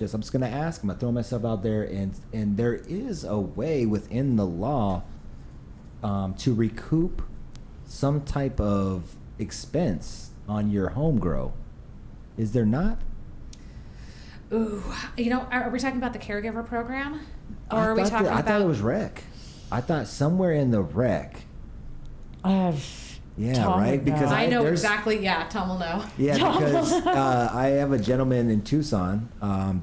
[SPEAKER 1] I'm just gonna ask. I'm gonna throw myself out there, and there is a way within the law to recoup some type of expense on your home grow. Is there not?
[SPEAKER 2] Ooh, are we talking about the caregiver program? Or are we talking about...
[SPEAKER 1] I thought it was rec. I thought somewhere in the rec. Yeah,
[SPEAKER 3] Tom
[SPEAKER 1] right?
[SPEAKER 3] would
[SPEAKER 1] Because
[SPEAKER 3] know.
[SPEAKER 2] I know exactly, yeah, Tom will know.
[SPEAKER 1] Yeah, because I have a gentleman in Tucson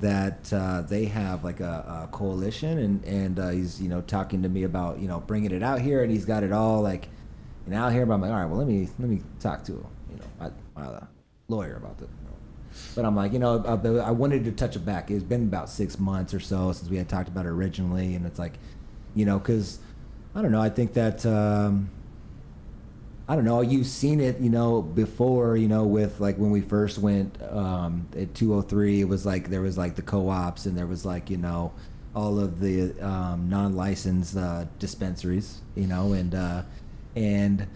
[SPEAKER 1] that they have like a coalition, and he's talking to me about bringing it out here, and he's got it all like out here. But I'm like, all right, well let me talk to my lawyer about this. But I'm like, I wanted to touch it back. It's been about 6 months or so since we had talked about it originally, and it's like, because I don't know. I think that. I don't know. You've seen it, before, with like when we first went at 203. It was like there was like the co-ops, and there was like all of the non-licensed dispensaries, and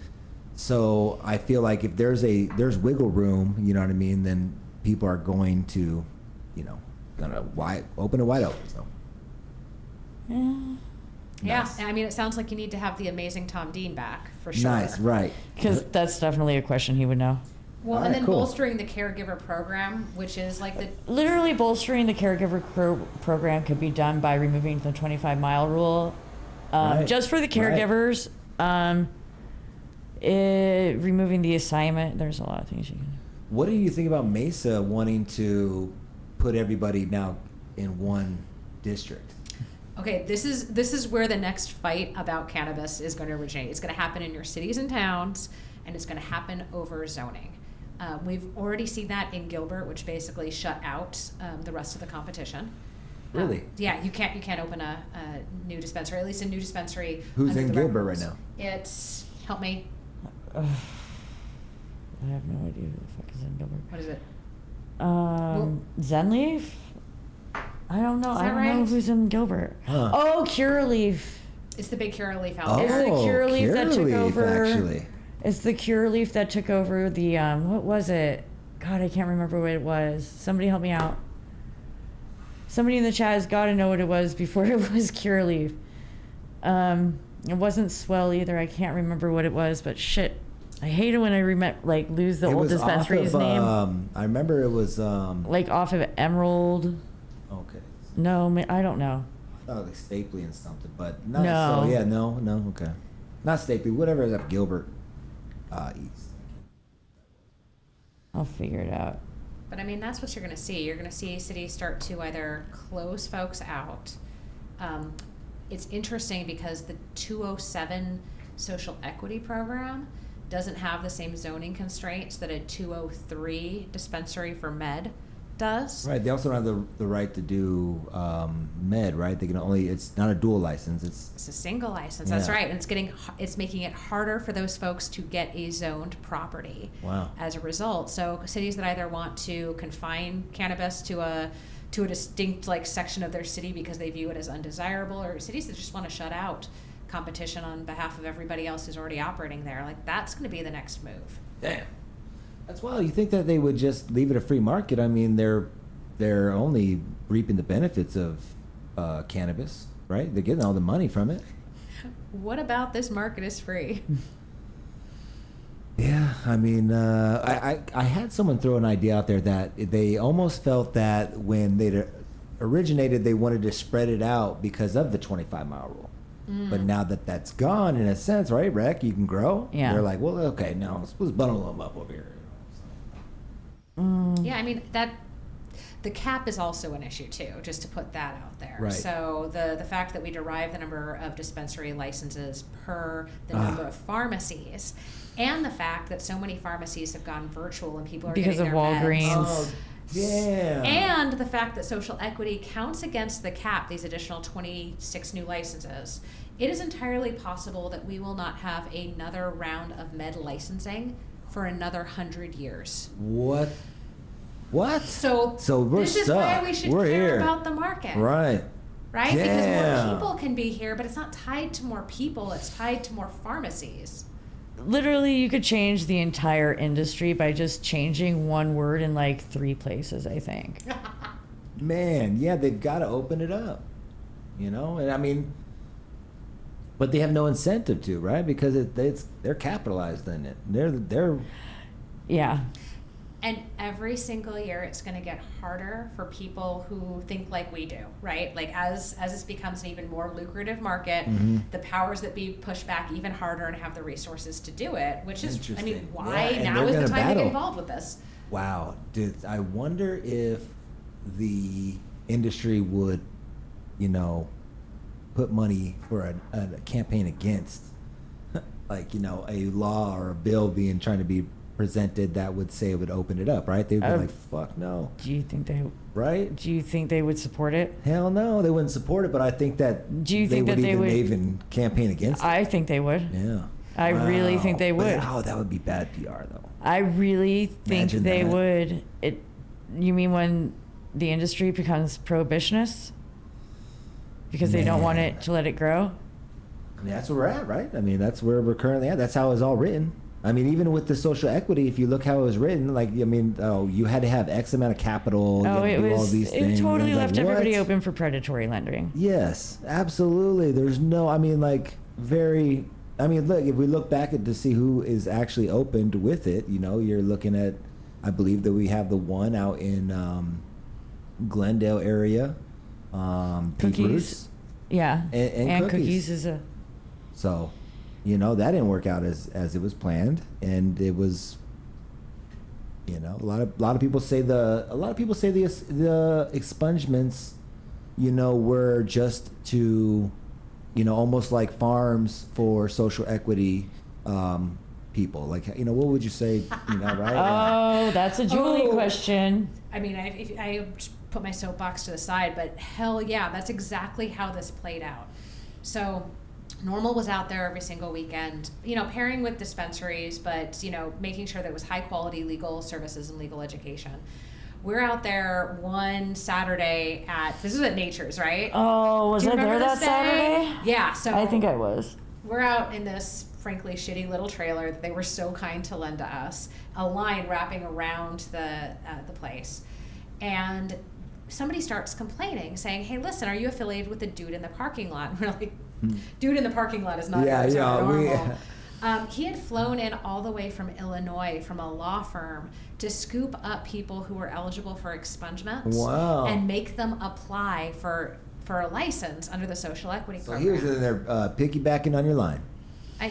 [SPEAKER 1] so I feel like if there's wiggle room, you know what I mean, then people are going to, gonna open it wide open. So.
[SPEAKER 2] Yeah,
[SPEAKER 1] Nice.
[SPEAKER 2] I mean, it sounds like you need to have the amazing Tom Dean back, for sure.
[SPEAKER 1] Nice, right.
[SPEAKER 3] Because that's definitely a question he would know.
[SPEAKER 2] Well,
[SPEAKER 1] All
[SPEAKER 2] and
[SPEAKER 1] right,
[SPEAKER 2] then
[SPEAKER 1] cool.
[SPEAKER 2] bolstering the caregiver program, which is like the...
[SPEAKER 3] Literally bolstering the caregiver program could be done by removing the 25-mile rule.
[SPEAKER 1] Right.
[SPEAKER 3] Just for the caregivers, removing the assignment. There's a lot of things you can...
[SPEAKER 1] What do you think about Mesa wanting to put everybody now in one district?
[SPEAKER 2] Okay, this is where the next fight about cannabis is going to originate. It's going to happen in your cities and towns, and it's going to happen over zoning. We've already seen that in Gilbert, which basically shut out the rest of the competition.
[SPEAKER 1] Really?
[SPEAKER 2] Yeah, you can't open a new dispensary, at least a new dispensary.
[SPEAKER 1] Who's
[SPEAKER 2] under
[SPEAKER 1] in
[SPEAKER 2] the
[SPEAKER 1] Gilbert
[SPEAKER 2] rules.
[SPEAKER 1] right now?
[SPEAKER 2] It's, help me,
[SPEAKER 3] I have no idea who the fuck is in Gilbert.
[SPEAKER 2] what is it?
[SPEAKER 3] Zenleaf? I don't know.
[SPEAKER 2] Is
[SPEAKER 3] I
[SPEAKER 2] that
[SPEAKER 3] don't know
[SPEAKER 2] right?
[SPEAKER 3] who's in Gilbert.
[SPEAKER 1] Huh.
[SPEAKER 3] Oh, Curaleaf.
[SPEAKER 2] It's the big Curaleaf
[SPEAKER 1] Oh,
[SPEAKER 2] out
[SPEAKER 3] It's
[SPEAKER 2] there.
[SPEAKER 3] the Curaleaf that took
[SPEAKER 1] Curaleaf,
[SPEAKER 3] over.
[SPEAKER 1] actually.
[SPEAKER 3] It's the Curaleaf that took over the what was it? God, I can't remember what it was. Somebody help me out. Somebody in the chat has got to know what it was before it was Curaleaf. It wasn't Swell either. I can't remember what it was, but shit. I hate it when I lose the
[SPEAKER 1] It
[SPEAKER 3] old
[SPEAKER 1] was
[SPEAKER 3] dispensary's
[SPEAKER 1] off of,
[SPEAKER 3] name.
[SPEAKER 1] I remember it was.
[SPEAKER 3] Like off of Emerald.
[SPEAKER 1] Okay.
[SPEAKER 3] No, I don't know.
[SPEAKER 1] I thought like Stapley and something, but not.
[SPEAKER 3] No.
[SPEAKER 1] So yeah, no, okay. Not Stapley, whatever is up Gilbert, East.
[SPEAKER 3] I'll figure it out.
[SPEAKER 2] But I mean, that's what you're going to see. You're going to see cities start to either close folks out. It's interesting because the 207 social equity program doesn't have the same zoning constraints that a 203 dispensary for med does.
[SPEAKER 1] Right. They also don't have the right to do med. Right. They can only. It's not a dual license.
[SPEAKER 2] It's a single license. That's
[SPEAKER 1] Yeah.
[SPEAKER 2] right. And it's making it harder for those folks to get a zoned property.
[SPEAKER 1] Wow.
[SPEAKER 2] As a result. So cities that either want to confine cannabis to a distinct section of their city because they view it as undesirable, or cities that just want to shut out competition on behalf of everybody else who's already operating there. That's going to be the next move.
[SPEAKER 1] Damn. That's wild. You think that they would just leave it a free market? I mean, they're only reaping the benefits of cannabis, right? They're getting all the money from it.
[SPEAKER 2] What about this market is free?
[SPEAKER 1] Yeah, I mean, I had someone throw an idea out there that they almost felt that when they originated, they wanted to spread it out because of the 25-mile rule. But now that that's gone, in a sense, right, Rec, you can grow.
[SPEAKER 3] Yeah.
[SPEAKER 1] They're like, well, okay, now let's bundle them up over here.
[SPEAKER 2] Yeah, I mean, the cap is also an issue too, just to put that out there.
[SPEAKER 1] Right.
[SPEAKER 2] So the fact that we derive the number of dispensary licenses per the number of pharmacies, and the fact that so many pharmacies have gone virtual and people are
[SPEAKER 3] Because
[SPEAKER 2] getting
[SPEAKER 3] of
[SPEAKER 2] their
[SPEAKER 3] Walgreens.
[SPEAKER 2] meds.
[SPEAKER 1] Oh, damn.
[SPEAKER 2] And the fact that social equity counts against the cap, these additional 26 new licenses. It is entirely possible that we will not have another round of med licensing for another 100 years.
[SPEAKER 1] What? So we're
[SPEAKER 2] this is
[SPEAKER 1] stuck.
[SPEAKER 2] why we should
[SPEAKER 1] We're
[SPEAKER 2] care
[SPEAKER 1] here.
[SPEAKER 2] about the market.
[SPEAKER 1] Right.
[SPEAKER 2] Right? Because
[SPEAKER 1] Damn.
[SPEAKER 2] more people can be here, but it's not tied to more people, it's tied to more pharmacies.
[SPEAKER 3] Literally, you could change the entire industry by just changing one word in 3 places, I think.
[SPEAKER 1] Man, yeah, they've got to open it up. And I mean, but they have no incentive to, right? Because they're capitalized in it. They're
[SPEAKER 3] Yeah.
[SPEAKER 2] And every single year, it's going to get harder for people who think like we do, right? As this becomes an even more lucrative market, the powers that be push back even harder and have the resources to do it, which is, I mean,
[SPEAKER 1] Interesting.
[SPEAKER 2] why
[SPEAKER 1] Yeah, and
[SPEAKER 2] now
[SPEAKER 1] they're
[SPEAKER 2] is the
[SPEAKER 1] gonna
[SPEAKER 2] time to
[SPEAKER 1] battle.
[SPEAKER 2] get involved with this.
[SPEAKER 1] Wow, dude, I wonder if the industry would, put money for a campaign against, a law or a bill trying to be presented that would say it would open it up, right? They would be like, fuck no,
[SPEAKER 3] Do you think they would support it?
[SPEAKER 1] hell no, they wouldn't support it, but I think that
[SPEAKER 3] Do you think
[SPEAKER 1] they
[SPEAKER 3] that they would-
[SPEAKER 1] even campaign against it.
[SPEAKER 3] I think they would.
[SPEAKER 1] Yeah.
[SPEAKER 3] I really think they would.
[SPEAKER 1] But, that would be bad PR though.
[SPEAKER 3] I really think
[SPEAKER 1] Imagine
[SPEAKER 3] they
[SPEAKER 1] that.
[SPEAKER 3] would. You mean when the industry becomes prohibitionist? Because they don't want it to let it grow?
[SPEAKER 1] I mean, that's where we're at, right? I mean, that's where we're currently at. That's how it was all written. I mean, even with the social equity, if you look how it was written, you had to have X amount of capital. You
[SPEAKER 3] Oh,
[SPEAKER 1] had to
[SPEAKER 3] it
[SPEAKER 1] do all
[SPEAKER 3] was.
[SPEAKER 1] these
[SPEAKER 3] It
[SPEAKER 1] things.
[SPEAKER 3] totally
[SPEAKER 1] And
[SPEAKER 3] left
[SPEAKER 1] what?
[SPEAKER 3] everybody open for predatory lending.
[SPEAKER 1] Yes, absolutely. There's no. I mean, very. I mean, look. If we look back to see who is actually opened with it, you're looking at. I believe that we have the one out in Glendale area. Pete
[SPEAKER 3] Cookies.
[SPEAKER 1] Bruce.
[SPEAKER 3] Yeah.
[SPEAKER 1] And
[SPEAKER 3] cookies is a.
[SPEAKER 1] So, that didn't work out as it was planned, and it was. A lot of people say the expungements, were just to, almost like farms for social equity people. What would you say, right?
[SPEAKER 3] Oh, that's a Julie question.
[SPEAKER 2] I mean, I just put my soapbox to the side, but hell yeah, that's exactly how this played out. So Normal was out there every single weekend, pairing with dispensaries, but, making sure that it was high quality legal services and legal education. We're out there one Saturday this was at Nature's, right?
[SPEAKER 3] Oh, was
[SPEAKER 2] Do you
[SPEAKER 3] I there
[SPEAKER 2] remember
[SPEAKER 3] that
[SPEAKER 2] this day?
[SPEAKER 3] Saturday?
[SPEAKER 2] Yeah, so
[SPEAKER 3] I think I was.
[SPEAKER 2] we're out in this frankly shitty little trailer that they were so kind to lend to us, a line wrapping around the place, and somebody starts complaining, saying, "Hey, listen, are you affiliated with the dude in the parking lot?" And we're like, "Dude in the parking lot is not
[SPEAKER 1] Yeah,
[SPEAKER 2] normal." He had flown in all the way from Illinois from a law firm to scoop up people who were eligible for expungements.
[SPEAKER 1] Wow.
[SPEAKER 2] And make them apply for a license under the social equity
[SPEAKER 1] So
[SPEAKER 2] program.
[SPEAKER 1] he was in there piggybacking on your line.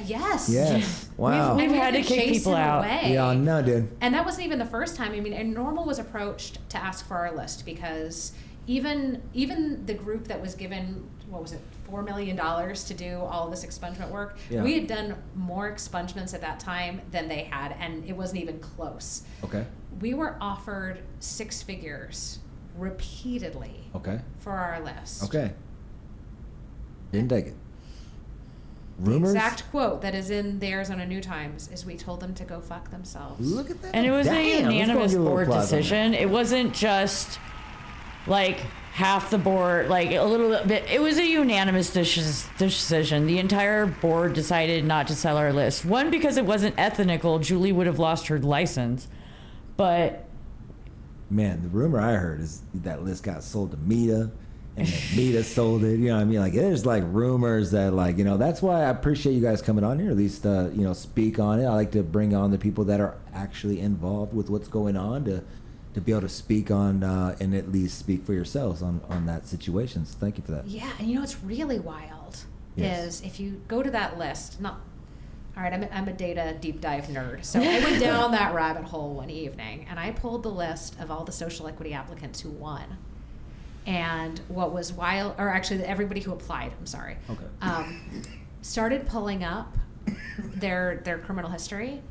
[SPEAKER 2] Yes.
[SPEAKER 1] Yes. Wow.
[SPEAKER 3] We've
[SPEAKER 2] And we
[SPEAKER 3] had to kick
[SPEAKER 2] chase
[SPEAKER 3] people
[SPEAKER 2] him
[SPEAKER 3] out.
[SPEAKER 2] away.
[SPEAKER 1] Yeah, no, dude.
[SPEAKER 2] And that wasn't even the first time. I mean, and Normal was approached to ask for our list because even the group that was given, what was it, $4 million to do all of this expungement work,
[SPEAKER 1] Yeah.
[SPEAKER 2] we had done more expungements at that time than they had, and it wasn't even close.
[SPEAKER 1] Okay.
[SPEAKER 2] We were offered 6 figures repeatedly
[SPEAKER 1] Okay.
[SPEAKER 2] for our list.
[SPEAKER 1] Okay. Didn't take it.
[SPEAKER 2] The
[SPEAKER 1] Rumors?
[SPEAKER 2] exact quote that is in the Arizona New Times is, "We told them to go fuck themselves."
[SPEAKER 1] Look at that.
[SPEAKER 3] And it was
[SPEAKER 1] Damn,
[SPEAKER 3] a
[SPEAKER 1] let's go
[SPEAKER 3] unanimous
[SPEAKER 1] give a little
[SPEAKER 3] board
[SPEAKER 1] applause on that.
[SPEAKER 3] decision. It wasn't just like half the board, like a little bit. It was a unanimous decision. The entire board decided not to sell our list. One, because it wasn't ethical. Julie would have lost her license. But
[SPEAKER 1] Man, the rumor I heard is that list got sold to Meta, and that Meta sold it. You know what I mean? Like, there's like rumors that, like, you know, that's why I appreciate you guys coming on here, at least, you know, speak on it. I like to bring on the people that are actually involved with what's going on to be able to speak on and at least speak for yourselves on that situation. So thank you for that.
[SPEAKER 2] Yeah, and you know what's really wild
[SPEAKER 1] Yes.
[SPEAKER 2] is if you go to that list, all right, I'm a data deep dive nerd. So I went down that rabbit hole one evening and I pulled the list of all the social equity applicants who won. And what was wild, or actually everybody who applied, I'm sorry,
[SPEAKER 1] Okay.
[SPEAKER 2] started pulling up their criminal history.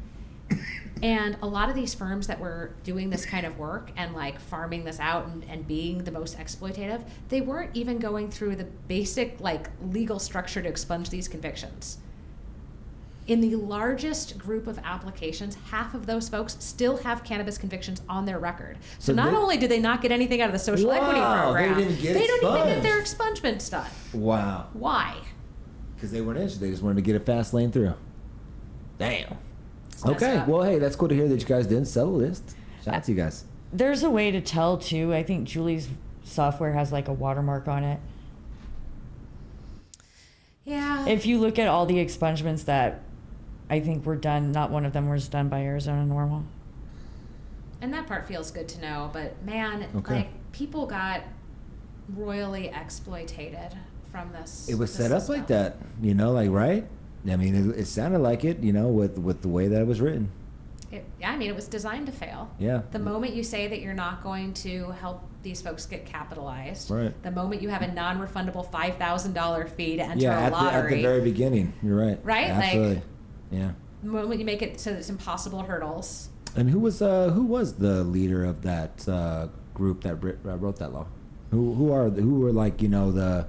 [SPEAKER 2] And a lot of these firms that were doing this kind of work and like farming this out and being the most exploitative, they weren't even going through the basic like legal structure to expunge these convictions. In the largest group of applications, half of those folks still have cannabis convictions on their record. So not
[SPEAKER 1] they-
[SPEAKER 2] only did they not get anything out of the social equity
[SPEAKER 1] Wow, they
[SPEAKER 2] program,
[SPEAKER 1] didn't get
[SPEAKER 2] they don't even get
[SPEAKER 1] expunged.
[SPEAKER 2] their expungements done.
[SPEAKER 1] Wow.
[SPEAKER 2] Why?
[SPEAKER 1] Because they weren't interested. They just wanted to get a fast lane through. Damn.
[SPEAKER 2] It's messed
[SPEAKER 1] Okay.
[SPEAKER 2] up.
[SPEAKER 1] Well, hey, that's cool to hear that you guys didn't sell the list. Shout out to you guys.
[SPEAKER 3] there's a way to tell too. I think Julie's software has like a watermark on it.
[SPEAKER 2] Yeah.
[SPEAKER 3] If you look at all the expungements that I think were done, not one of them was done by Arizona Normal.
[SPEAKER 2] And that part feels good to know, but man,
[SPEAKER 1] Okay.
[SPEAKER 2] like people got royally exploited from this.
[SPEAKER 1] It was
[SPEAKER 2] this
[SPEAKER 1] set up
[SPEAKER 2] system.
[SPEAKER 1] like that, you know, like, right? I mean, it sounded like it, you know, with the way that it was written.
[SPEAKER 2] I mean, it was designed to fail.
[SPEAKER 1] Yeah.
[SPEAKER 2] The moment you say that you're not going to help these folks get capitalized,
[SPEAKER 1] Right.
[SPEAKER 2] the moment you have a non-refundable $5,000 fee to enter
[SPEAKER 1] Yeah,
[SPEAKER 2] a
[SPEAKER 1] at
[SPEAKER 2] lottery,
[SPEAKER 1] the very beginning. You're right.
[SPEAKER 2] Right? Like-
[SPEAKER 1] Absolutely. Yeah.
[SPEAKER 2] the moment you make it so that it's impossible hurdles.
[SPEAKER 1] And who was the leader of that group that wrote that law? Who were like, you know, the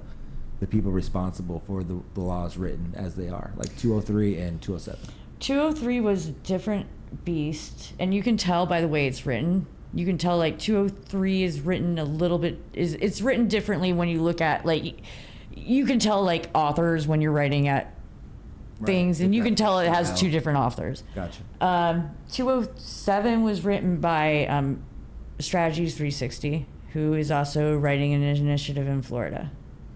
[SPEAKER 1] people responsible for the laws written as they are, like 203 and 207?
[SPEAKER 3] 203 was a different beast, and you can tell by the way it's written. You can tell like 203 is written a little bit, it's written differently when you look at, like, you can tell like authors when you're writing at things, and you can tell it has two different authors.
[SPEAKER 1] Gotcha.
[SPEAKER 3] 207 was written by Strategies 360, who is also writing an initiative in Florida.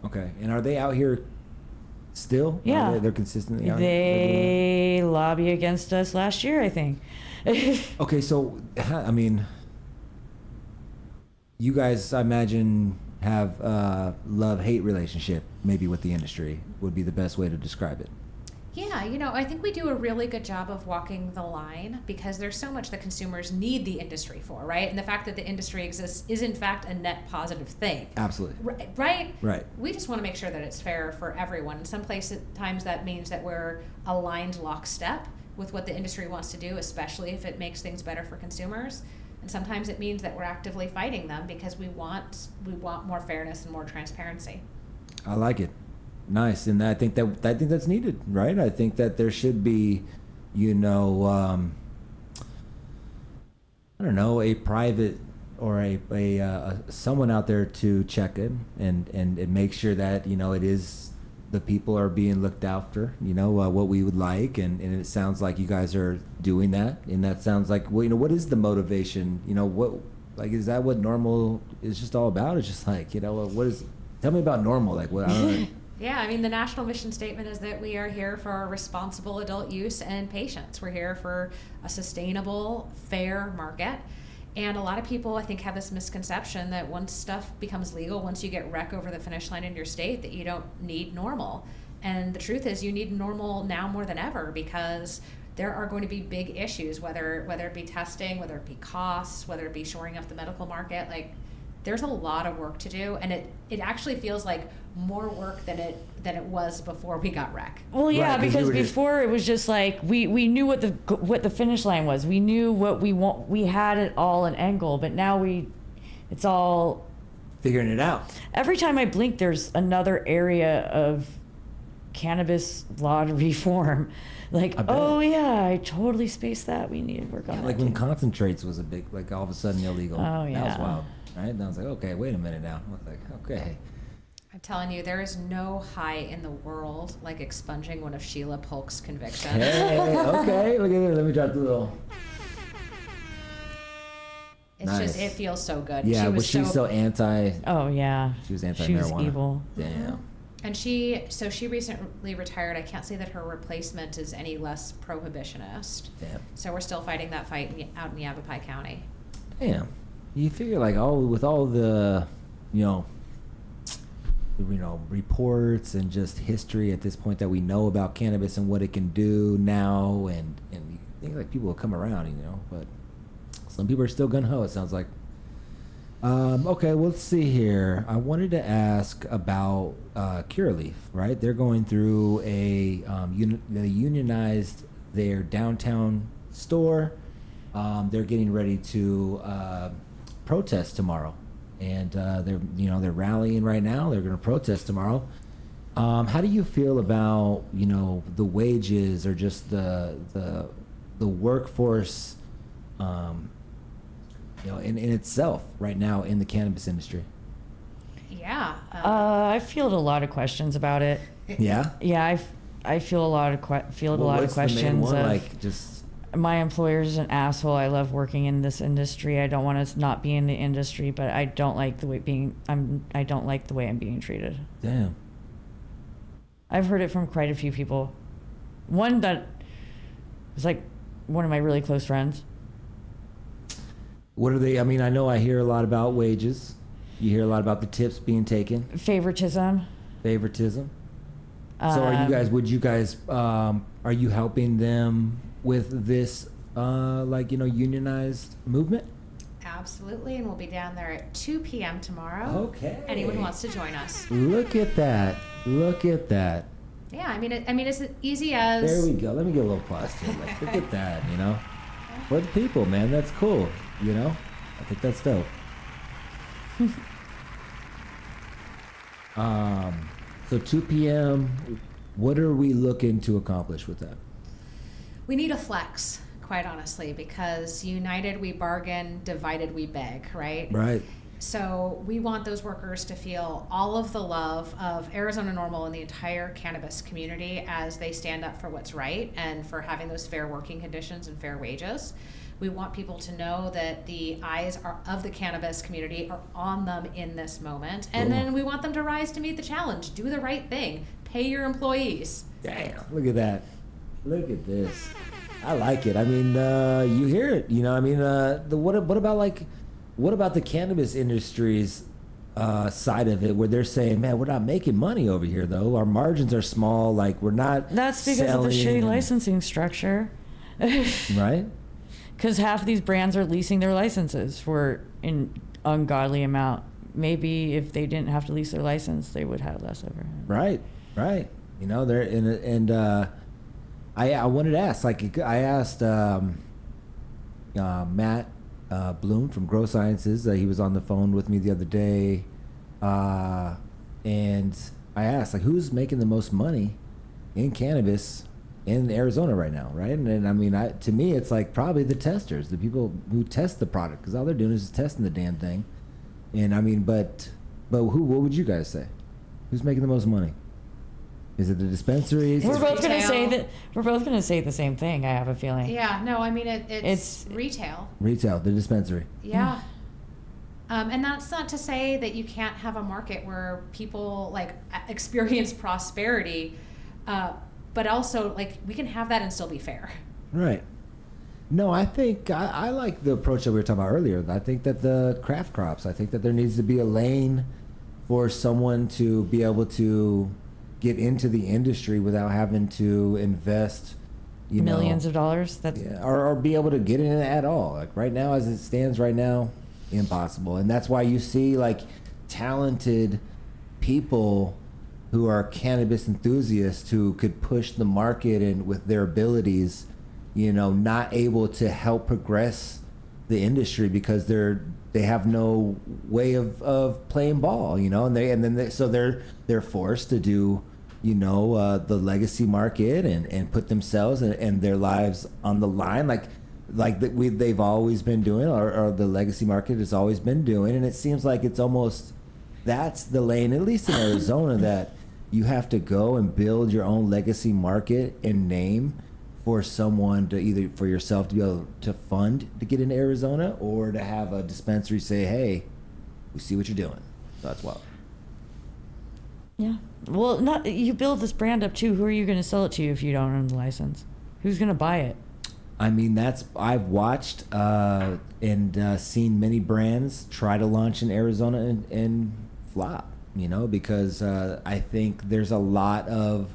[SPEAKER 1] Okay. And are they out here still?
[SPEAKER 3] Yeah.
[SPEAKER 1] They're consistently out here?
[SPEAKER 3] They lobby against us last year, I think.
[SPEAKER 1] Okay, so, I mean, you guys, I imagine, have a love-hate relationship maybe with the industry would be the best way to describe it.
[SPEAKER 2] Yeah, you know, I think we do a really good job of walking the line because there's so much that consumers need the industry for, right? And the fact that the industry exists is in fact a net positive thing.
[SPEAKER 1] Absolutely.
[SPEAKER 2] Right?
[SPEAKER 1] Right.
[SPEAKER 2] We just want to make sure that it's fair for everyone. In some times that means that we're aligned lockstep with what the industry wants to do, especially if it makes things better for consumers. And sometimes it means that we're actively fighting them because we want more fairness and more transparency.
[SPEAKER 1] I like it. Nice, and I think that's needed, right? I think that there should be, you know, I don't know, a private or a someone out there to check it and make sure that, you know, it is the people are being looked after, you know, what we would like, and it sounds like you guys are doing that, and that sounds like, well, you know, what is the motivation? You know, what, like, is that what normal is just all about? It's just like, you know, what is? Tell me about normal, like, what? I don't know.
[SPEAKER 2] Yeah, I mean, the national mission statement is that we are here for responsible adult use and patients. We're here for a sustainable, fair market. And a lot of people, I think, have this misconception that once stuff becomes legal, once you get rec over the finish line in your state, that you don't need normal. And the truth is you need normal now more than ever, because there are going to be big issues, whether it be testing, whether it be costs, whether it be shoring up the medical market. Like, there's a lot of work to do, and it actually feels like more work than it was before we got rec.
[SPEAKER 3] Well, yeah,
[SPEAKER 1] Right, 'cause
[SPEAKER 3] because
[SPEAKER 1] you were
[SPEAKER 3] before it was just like we knew what the finish line was. We knew what we want. We had it all an end goal, but now it's all.
[SPEAKER 1] Figuring it out.
[SPEAKER 3] Every time I blink, there's another area of cannabis law to reform. Like,
[SPEAKER 1] I bet.
[SPEAKER 3] oh yeah, I totally spaced that. We need to work on that.
[SPEAKER 1] Like when
[SPEAKER 3] too.
[SPEAKER 1] concentrates was a big, like all of a sudden illegal.
[SPEAKER 3] Oh,
[SPEAKER 1] That was
[SPEAKER 3] yeah.
[SPEAKER 1] wild, right? And I was like, okay, wait a minute now. I was like, okay.
[SPEAKER 2] I'm telling you, there is no high in the world like expunging one of Sheila Polk's convictions.
[SPEAKER 1] Hey, okay, look at this. Let me drop the little.
[SPEAKER 2] It's
[SPEAKER 1] Nice.
[SPEAKER 2] just, it feels so good.
[SPEAKER 1] Yeah, was she so anti?
[SPEAKER 3] Oh yeah.
[SPEAKER 1] She was anti-marijuana.
[SPEAKER 3] She was evil.
[SPEAKER 1] Damn.
[SPEAKER 2] And she recently retired. I can't say that her replacement is any less prohibitionist.
[SPEAKER 1] Damn.
[SPEAKER 2] So we're still fighting that fight out in Yavapai County.
[SPEAKER 1] Damn. You figure like with all the, reports and just history at this point that we know about cannabis and what it can do now, and you think like people will come around, but some people are still gun ho. It sounds like. Okay, let's see here. I wanted to ask about Curaleaf, right? They're going through they unionized their downtown store. They're getting ready to protest tomorrow, and they're rallying right now. They're going to protest tomorrow. How do you feel about the wages or just the workforce? In itself right now in the cannabis industry.
[SPEAKER 2] Yeah.
[SPEAKER 3] I field a lot of questions about it.
[SPEAKER 1] Yeah.
[SPEAKER 3] Yeah, I feel a lot of
[SPEAKER 1] What's
[SPEAKER 3] questions.
[SPEAKER 1] the main one?
[SPEAKER 3] Of,
[SPEAKER 1] Like just
[SPEAKER 3] my employer's an asshole. I love working in this industry. I don't want to not be in the industry, but I don't like the way I don't like the way I'm being treated.
[SPEAKER 1] damn.
[SPEAKER 3] I've heard it from quite a few people. One that was like one of my really close friends.
[SPEAKER 1] What are they? I mean, I know I hear a lot about wages. You hear a lot about the tips being taken.
[SPEAKER 3] Favoritism.
[SPEAKER 1] Favoritism. So would you guys, are you helping them with this, unionized movement?
[SPEAKER 2] Absolutely, and we'll be down there at 2 p.m. tomorrow.
[SPEAKER 1] Okay.
[SPEAKER 2] Anyone who wants to join us.
[SPEAKER 1] Look at that. Look at that.
[SPEAKER 2] Yeah, I mean, it's as easy as.
[SPEAKER 1] There we go. Let me get a little applause to it. Like, look at that, For the people, man. That's cool. I think that's dope. So 2 p.m., what are we looking to accomplish with that?
[SPEAKER 2] We need a flex, quite honestly, because united we bargain, divided we beg, right?
[SPEAKER 1] Right.
[SPEAKER 2] So we want those workers to feel all of the love of Arizona NORML and the entire cannabis community as they stand up for what's right and for having those fair working conditions and fair wages. We want people to know that the eyes of the cannabis community are on them in this moment. And
[SPEAKER 1] Cool.
[SPEAKER 2] then we want them to rise to meet the challenge. Do the right thing. Pay your employees.
[SPEAKER 1] Damn, look at that. Look at this. I like it. I mean, you hear it. What about the cannabis industry's side of it, where they're saying, man, we're not making money over here, though. Our margins are small. Like, we're not
[SPEAKER 3] That's because of the shitty
[SPEAKER 1] selling
[SPEAKER 3] licensing structure.
[SPEAKER 1] Right?
[SPEAKER 3] Because half of these brands are leasing their licenses for an ungodly amount. Maybe if they didn't have to lease their license, they would have less overhead.
[SPEAKER 1] Right. They're I wanted to ask, I asked Matt Bloom from Grow Sciences. He was on the phone with me the other day, and I asked, who's making the most money in cannabis in Arizona right now, right? And I mean, to me, it's probably the testers, the people who test the product, because all they're doing is just testing the damn thing. And I mean, but what would you guys say? Who's making the most money? Is it the dispensaries?
[SPEAKER 3] We're both going to
[SPEAKER 2] retail.
[SPEAKER 3] say that. We're both going to say the same thing. I have a feeling.
[SPEAKER 2] Yeah, no, I mean, it's retail.
[SPEAKER 1] Retail, the dispensary.
[SPEAKER 2] Yeah. And that's not to say that you can't have a market where people like experience prosperity, but also like we can have that and still be fair.
[SPEAKER 1] Right. No, I think I like the approach that we were talking about earlier. I think that the craft crops, I think that there needs to be a lane for someone to be able to get into the industry without having to invest,
[SPEAKER 3] Millions of dollars.
[SPEAKER 1] or be able to get in it at all. Like right now, as it stands right now, impossible. And that's why you see like talented people who are cannabis enthusiasts who could push the market and with their abilities, not able to help progress the industry because they have no way of playing ball, so they're forced to do the legacy market and put themselves and their lives on the line they've always been doing, or the legacy market has always been doing. And it seems like it's almost, that's the lane, at least in Arizona, that you have to go and build your own legacy market and name for someone to either for yourself to be able to fund to get into Arizona, or to have a dispensary say, hey, we see what you're doing. So that's wild.
[SPEAKER 3] Yeah. Well, not you build this brand up too. Who are you going to sell it to if you don't own the license? Who's going to buy it?
[SPEAKER 1] I mean, I've watched and seen many brands try to launch in Arizona and flop, because I think there's a lot of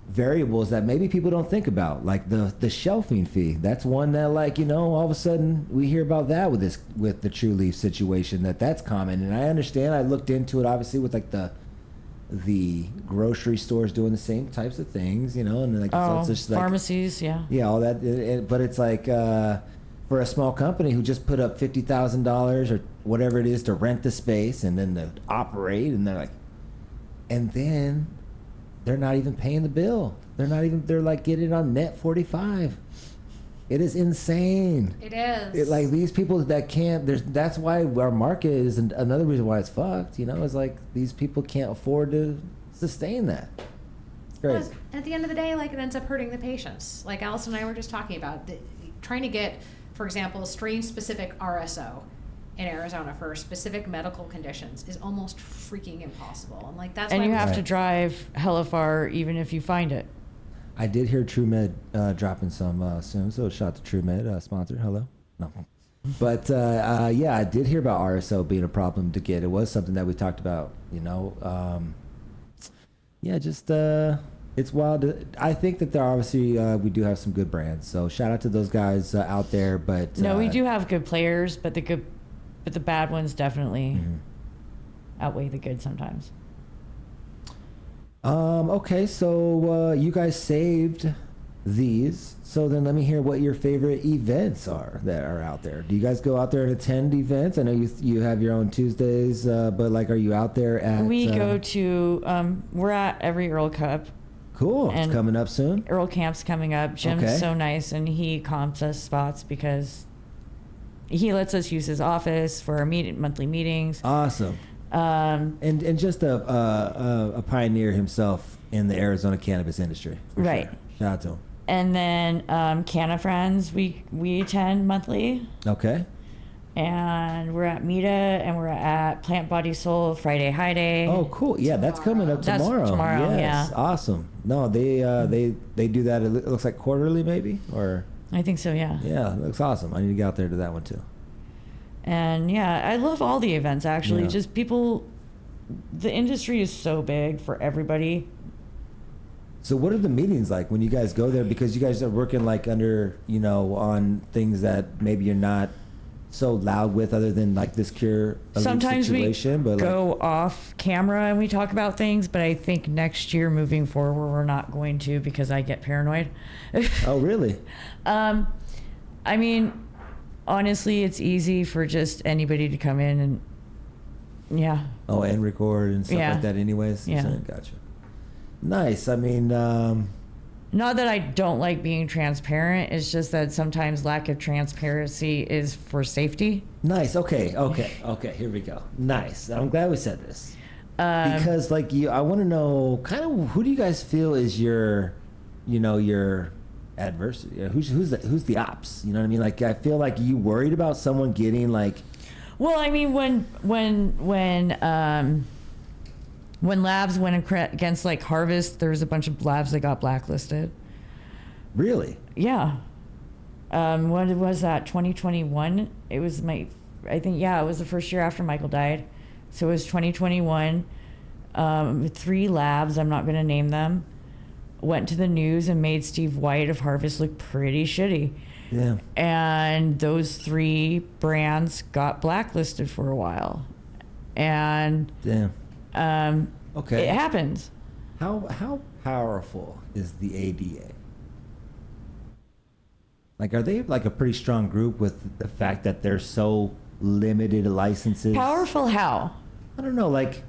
[SPEAKER 1] variables that maybe people don't think about, like the shelving fee. That's one that, all of a sudden we hear about that with the True Leaf situation, that's common. And I understand, I looked into it obviously with like the grocery stores doing the same types of things, and like so it's just like
[SPEAKER 3] pharmacies,
[SPEAKER 1] all that. But it's like for a small company who just put up $50,000 or whatever it is to rent the space and then to operate, and and then they're not even paying the bill. They're like getting on net 45. It is insane.
[SPEAKER 2] It is.
[SPEAKER 1] Like these people that can't, that's why our market is another reason why it's fucked, is like these people can't afford to sustain that. It's crazy.
[SPEAKER 2] At the end of the day, like it ends up hurting the patients. Like Allison and I were just talking about, trying to get, for example, strain-specific RSO in Arizona for specific medical conditions is almost freaking impossible. And like that's
[SPEAKER 3] and
[SPEAKER 2] why
[SPEAKER 3] you have to drive hella far even if you find it.
[SPEAKER 1] I did hear TrueMed dropping some soon, so shout out to TrueMed sponsor. Hello. No. But I did hear about RSO being a problem to get. It was something that we talked about. It's wild. I think that there obviously we do have some good brands. So shout out to those guys out there. But
[SPEAKER 3] no, we do have good players, but the bad ones definitely outweigh the good sometimes.
[SPEAKER 1] Okay, so you guys saved these. So then let me hear what your favorite events are that are out there. Do you guys go out there and attend events? I know you have your own Tuesdays, but like, are you out there at...
[SPEAKER 3] We go to, we're at every Earl Cup.
[SPEAKER 1] Cool. It's coming up soon.
[SPEAKER 3] Earl Camp's coming up. Jim's so nice, and he comps us spots because he lets us use his office for our monthly meetings.
[SPEAKER 1] Awesome. And just a pioneer himself in the Arizona cannabis industry.
[SPEAKER 3] Right.
[SPEAKER 1] Sure. Shout out to him.
[SPEAKER 3] And then Canna Friends, we attend monthly.
[SPEAKER 1] Okay.
[SPEAKER 3] And we're at Mita, and we're at Plant Body Soul Friday High Day.
[SPEAKER 1] Oh, cool. Yeah, that's coming up tomorrow.
[SPEAKER 3] That's tomorrow,
[SPEAKER 1] yes.
[SPEAKER 3] yeah.
[SPEAKER 1] Awesome. No, they do that, it looks like quarterly maybe, or...
[SPEAKER 3] I think so, yeah.
[SPEAKER 1] Yeah, it looks awesome. I need to get out there to that one too.
[SPEAKER 3] And yeah, I love all the events actually.
[SPEAKER 1] Yeah.
[SPEAKER 3] Just people, the industry is so big for everybody.
[SPEAKER 1] So what are the meetings like when you guys go there? Because you guys are working like under, on things that maybe you're not so loud with, other than like this cure
[SPEAKER 3] Sometimes
[SPEAKER 1] situation.
[SPEAKER 3] We
[SPEAKER 1] but
[SPEAKER 3] go off camera and we talk about things, but I think next year moving forward, we're not going to, because I get paranoid.
[SPEAKER 1] Oh, really?
[SPEAKER 3] I mean, honestly, it's easy for just anybody to come in and, yeah.
[SPEAKER 1] Oh, and record and stuff like that anyways?
[SPEAKER 3] Yeah.
[SPEAKER 1] Gotcha. Nice. I mean...
[SPEAKER 3] not that I don't like being transparent. It's just that sometimes lack of transparency is for safety.
[SPEAKER 1] Nice. Okay. Here we go. Nice. I'm glad we said this. Because, like, I want to know kind of who do you guys feel is your adversity? Who's the ops? You know what I mean? Like, I feel like you worried about someone getting like
[SPEAKER 3] Well, I mean, when labs went against like Harvest, there was a bunch of labs that got blacklisted.
[SPEAKER 1] Really?
[SPEAKER 3] Yeah. When was that? 2021. It was it was the first year after Michael died, so it was 2021. 3 labs, I'm not going to name them, went to the news and made Steve White of Harvest look pretty shitty.
[SPEAKER 1] Yeah.
[SPEAKER 3] And those 3 brands got blacklisted for a while. And
[SPEAKER 1] damn. Okay.
[SPEAKER 3] It happens.
[SPEAKER 1] How powerful is the ADA? Like, are they like a pretty strong group with the fact that they're so limited licenses?
[SPEAKER 3] Powerful how?
[SPEAKER 1] I don't know, like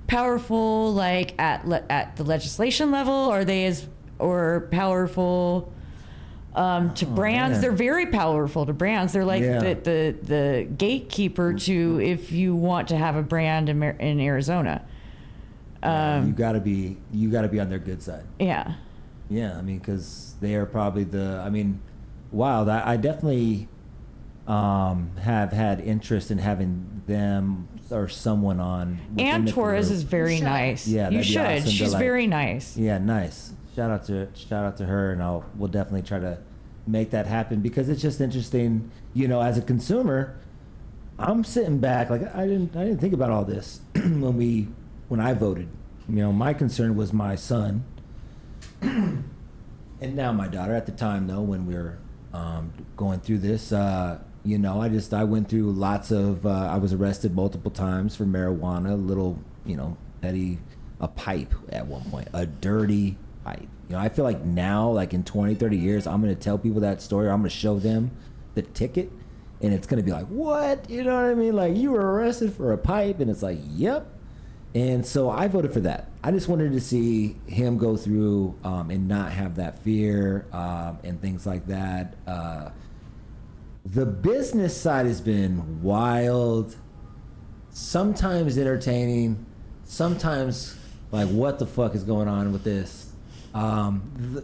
[SPEAKER 3] powerful like at the legislation level, or powerful to brands?
[SPEAKER 1] Man.
[SPEAKER 3] They're very powerful to brands. They're like
[SPEAKER 1] Yeah.
[SPEAKER 3] the gatekeeper to if you want to have a brand in Arizona.
[SPEAKER 1] you gotta be on their good side.
[SPEAKER 3] Yeah.
[SPEAKER 1] Yeah, I mean, because they are probably wow, I definitely have had interest in having them or someone on.
[SPEAKER 3] Ann Torres is very
[SPEAKER 2] should.
[SPEAKER 3] nice.
[SPEAKER 1] Yeah,
[SPEAKER 3] you
[SPEAKER 1] that'd be
[SPEAKER 3] should.
[SPEAKER 1] awesome to,
[SPEAKER 3] She's
[SPEAKER 1] like-
[SPEAKER 3] very nice.
[SPEAKER 1] Yeah, nice. Shout out to her, and we'll definitely try to make that happen, because it's just interesting. You know, as a consumer, I'm sitting back like I didn't think about all this when I voted. You know, my concern was my son, and now my daughter. At the time, though, when we were going through this, you know, I went through lots of. I was arrested multiple times for marijuana, a pipe at one point, a dirty pipe. You know, I feel like now, like in 20, 30 years, I'm going to tell people that story. Or I'm going to show them the ticket, and it's going to be like, what? You know what I mean? Like, you were arrested for a pipe, and it's like, yep. And so I voted for that. I just wanted to see him go through and not have that fear and things like that. The business side has been wild, sometimes entertaining, sometimes like, what the fuck is going on with this? The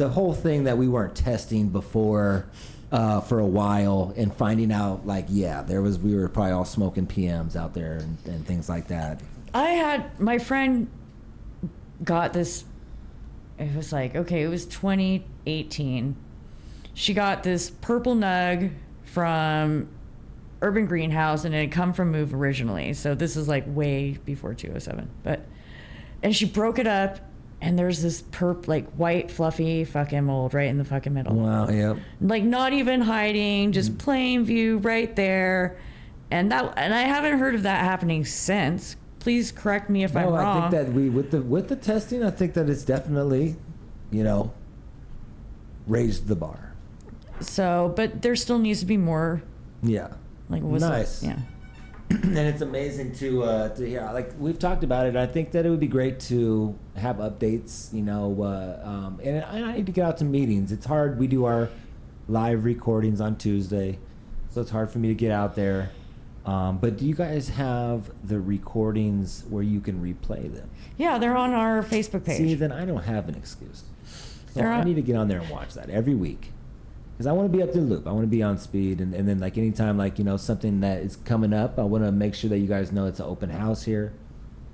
[SPEAKER 1] whole thing that we weren't testing before for a while, and finding out like, yeah, we were probably all smoking PMs out there and things like that.
[SPEAKER 3] My friend got this, it was like, okay, it was 2018. She got this purple nug from Urban Greenhouse, and it had come from Move originally. So this is like way before 207. And she broke it up, and there's this like white fluffy fucking mold right in the fucking middle.
[SPEAKER 1] Wow, yep.
[SPEAKER 3] Like, not even hiding, just plain view right there. And I haven't heard of that happening since. Please correct me if I'm wrong.
[SPEAKER 1] I think that with the testing, I think that it's definitely, raised the bar.
[SPEAKER 3] So, but there still needs to be more.
[SPEAKER 1] Yeah.
[SPEAKER 3] Like,
[SPEAKER 1] nice.
[SPEAKER 3] Yeah.
[SPEAKER 1] And it's amazing to hear. Like, we've talked about it. I think that it would be great to have updates. And I need to get out to meetings. It's hard. We do our live recordings on Tuesday, so it's hard for me to get out there. But do you guys have the recordings where you can replay them?
[SPEAKER 3] Yeah, they're on our Facebook page.
[SPEAKER 1] See, then I don't have an excuse. So I need to get on there and watch that every week. Because I want to be up to the loop. I want to be on speed. And then, like, anytime, like, something that is coming up, I want to make sure that you guys know it's an open house here.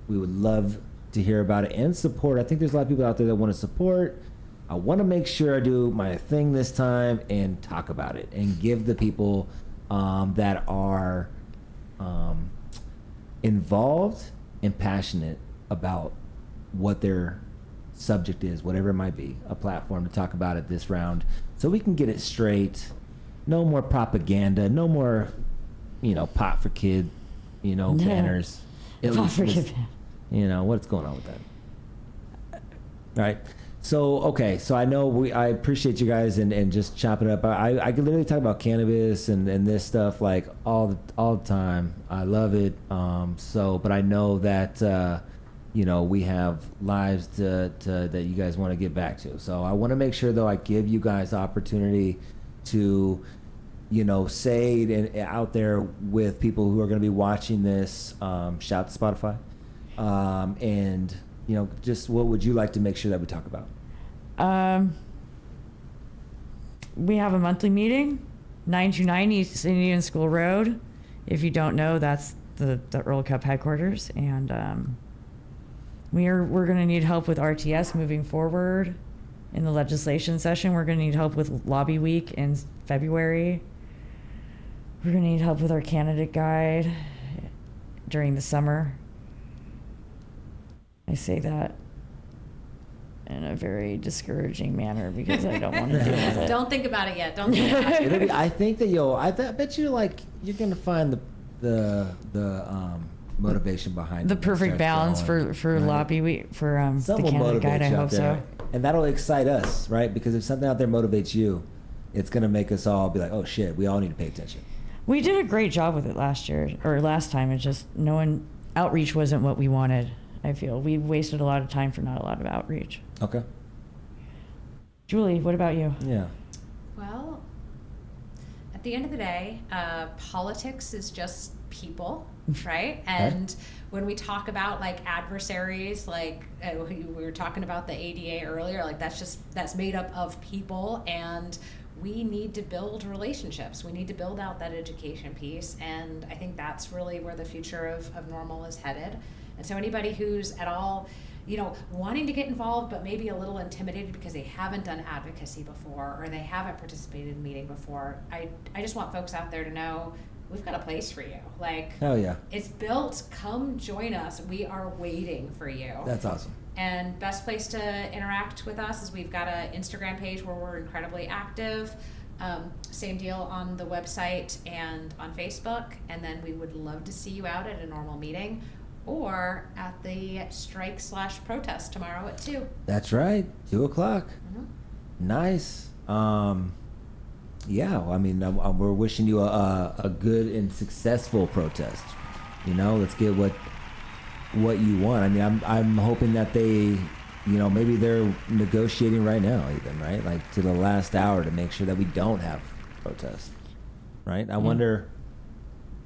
[SPEAKER 1] We would love to hear about it and support. I think there's a lot of people out there that want to support. I want to make sure I do my thing this time and talk about it and give the people that are involved and passionate about what their subject is, whatever it might be, a platform to talk about it this round, so we can get it straight. No more propaganda, no more pot for kid banners.
[SPEAKER 3] Pot for kid.
[SPEAKER 1] What's going on with that? All right, so I know I appreciate you guys and just chopping it up. I could literally talk about cannabis and this stuff like all the time. I love it. But I know that we have lives that you guys want to get back to. So I want to make sure, though, I give you guys the opportunity to, say it out there with people who are going to be watching this. Shout to Spotify. And, just what would you like to make sure that we talk about?
[SPEAKER 3] We have a monthly meeting. 929 East Indian School Road. If you don't know, that's the Earl Cup headquarters, and we're going to need help with RTS moving forward in the legislation session. We're going to need help with lobby week in February. We're going to need help with our candidate guide during the summer. I say that in a very discouraging manner because I don't want to deal with it.
[SPEAKER 2] Don't think about it yet. Don't think about it.
[SPEAKER 1] I think that I bet you you're gonna find the motivation behind
[SPEAKER 3] The
[SPEAKER 1] it.
[SPEAKER 3] perfect
[SPEAKER 1] Starts
[SPEAKER 3] balance
[SPEAKER 1] going,
[SPEAKER 3] for
[SPEAKER 1] right?
[SPEAKER 3] lobby week for the
[SPEAKER 1] Some will
[SPEAKER 3] candidate
[SPEAKER 1] motivate
[SPEAKER 3] guide. I
[SPEAKER 1] you out
[SPEAKER 3] hope
[SPEAKER 1] there,
[SPEAKER 3] so.
[SPEAKER 1] and that'll excite us, right? Because if something out there motivates you, it's gonna make us all be like, oh shit, we all need to pay attention.
[SPEAKER 3] We did a great job with it last time. It's just outreach wasn't what we wanted. I feel we wasted a lot of time for not a lot of outreach.
[SPEAKER 1] Okay.
[SPEAKER 3] Julie, what about you?
[SPEAKER 1] Yeah.
[SPEAKER 2] Well, at the end of the day, politics is just people, right? And when we talk about like adversaries, like we were talking about the ADA earlier, like that's made up of people, and we need to build relationships. We need to build out that education piece, and I think that's really where the future of normal is headed. And so anybody who's at all, wanting to get involved but maybe a little intimidated because they haven't done advocacy before or they haven't participated in a meeting before, I just want folks out there to know we've got a place for you. Like,
[SPEAKER 1] Hell yeah.
[SPEAKER 2] It's built. Come join us. We are waiting for you.
[SPEAKER 1] That's awesome.
[SPEAKER 2] And best place to interact with us is we've got an Instagram page where we're incredibly active. Same deal on the website and on Facebook. And then we would love to see you out at a normal meeting or at the strike/protest tomorrow at 2.
[SPEAKER 1] That's right. 2:00.
[SPEAKER 2] Mm-hmm.
[SPEAKER 1] Nice. Yeah. Well, I mean, we're wishing you a good and successful protest. Let's get what you want. I mean, I'm hoping that they, maybe they're negotiating right now, even right, like to the last hour to make sure that we don't have protests. Right. I wonder.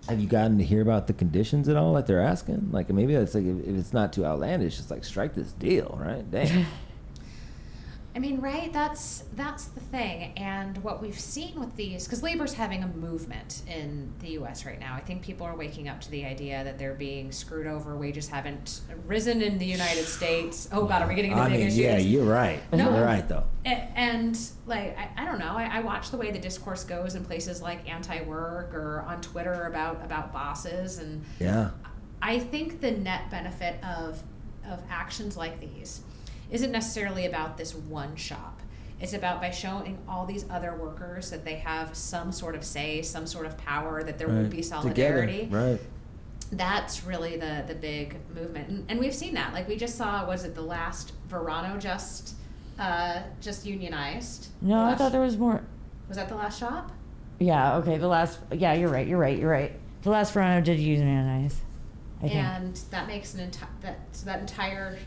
[SPEAKER 1] Have you gotten to hear about the conditions at all that they're asking? Like maybe it's like if it's not too outlandish, it's like strike this deal, right? Damn.
[SPEAKER 2] I mean, right? That's the thing. And what we've seen with these, because labor's having a movement in the U.S. right now. I think people are waking up to the idea that they're being screwed over. Wages haven't risen in the United States. Oh God, are we getting into big issues?
[SPEAKER 1] Yeah, you're right.
[SPEAKER 2] No.
[SPEAKER 1] You're right though.
[SPEAKER 2] And like, I don't know. I watch the way the discourse goes in places like anti-work or on Twitter about bosses, and
[SPEAKER 1] Yeah.
[SPEAKER 2] I think the net benefit of actions like these isn't necessarily about this one shop. It's about by showing all these other workers that they have some sort of say, some sort of power, that there would be solidarity.
[SPEAKER 1] Together. Right.
[SPEAKER 2] That's really the big movement. And we've seen that. Like we just saw, was it the last Verano just unionized?
[SPEAKER 3] No, I thought there was more.
[SPEAKER 2] Was that the last shop?
[SPEAKER 3] Yeah, okay, yeah, you're right. The last Verano did unionize, I think.
[SPEAKER 2] And that makes that entire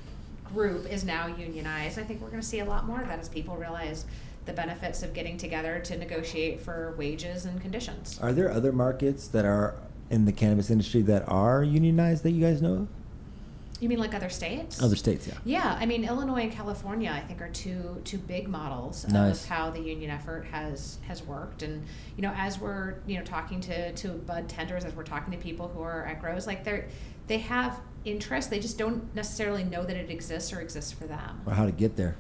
[SPEAKER 2] group is now unionized. I think we're going to see a lot more of that as people realize the benefits of getting together to negotiate for wages and conditions.
[SPEAKER 1] Are there other markets that are in the cannabis industry that are unionized that you guys know of?
[SPEAKER 2] You mean like other states?
[SPEAKER 1] Other states, yeah.
[SPEAKER 2] Yeah, I mean Illinois and California, I think, are two big models
[SPEAKER 1] Nice.
[SPEAKER 2] of how the union effort has worked. And as we're talking to bud tenders, as we're talking to people who are at grows, like they have interest. They just don't necessarily know that it exists or exists for them.
[SPEAKER 1] Or how to get there.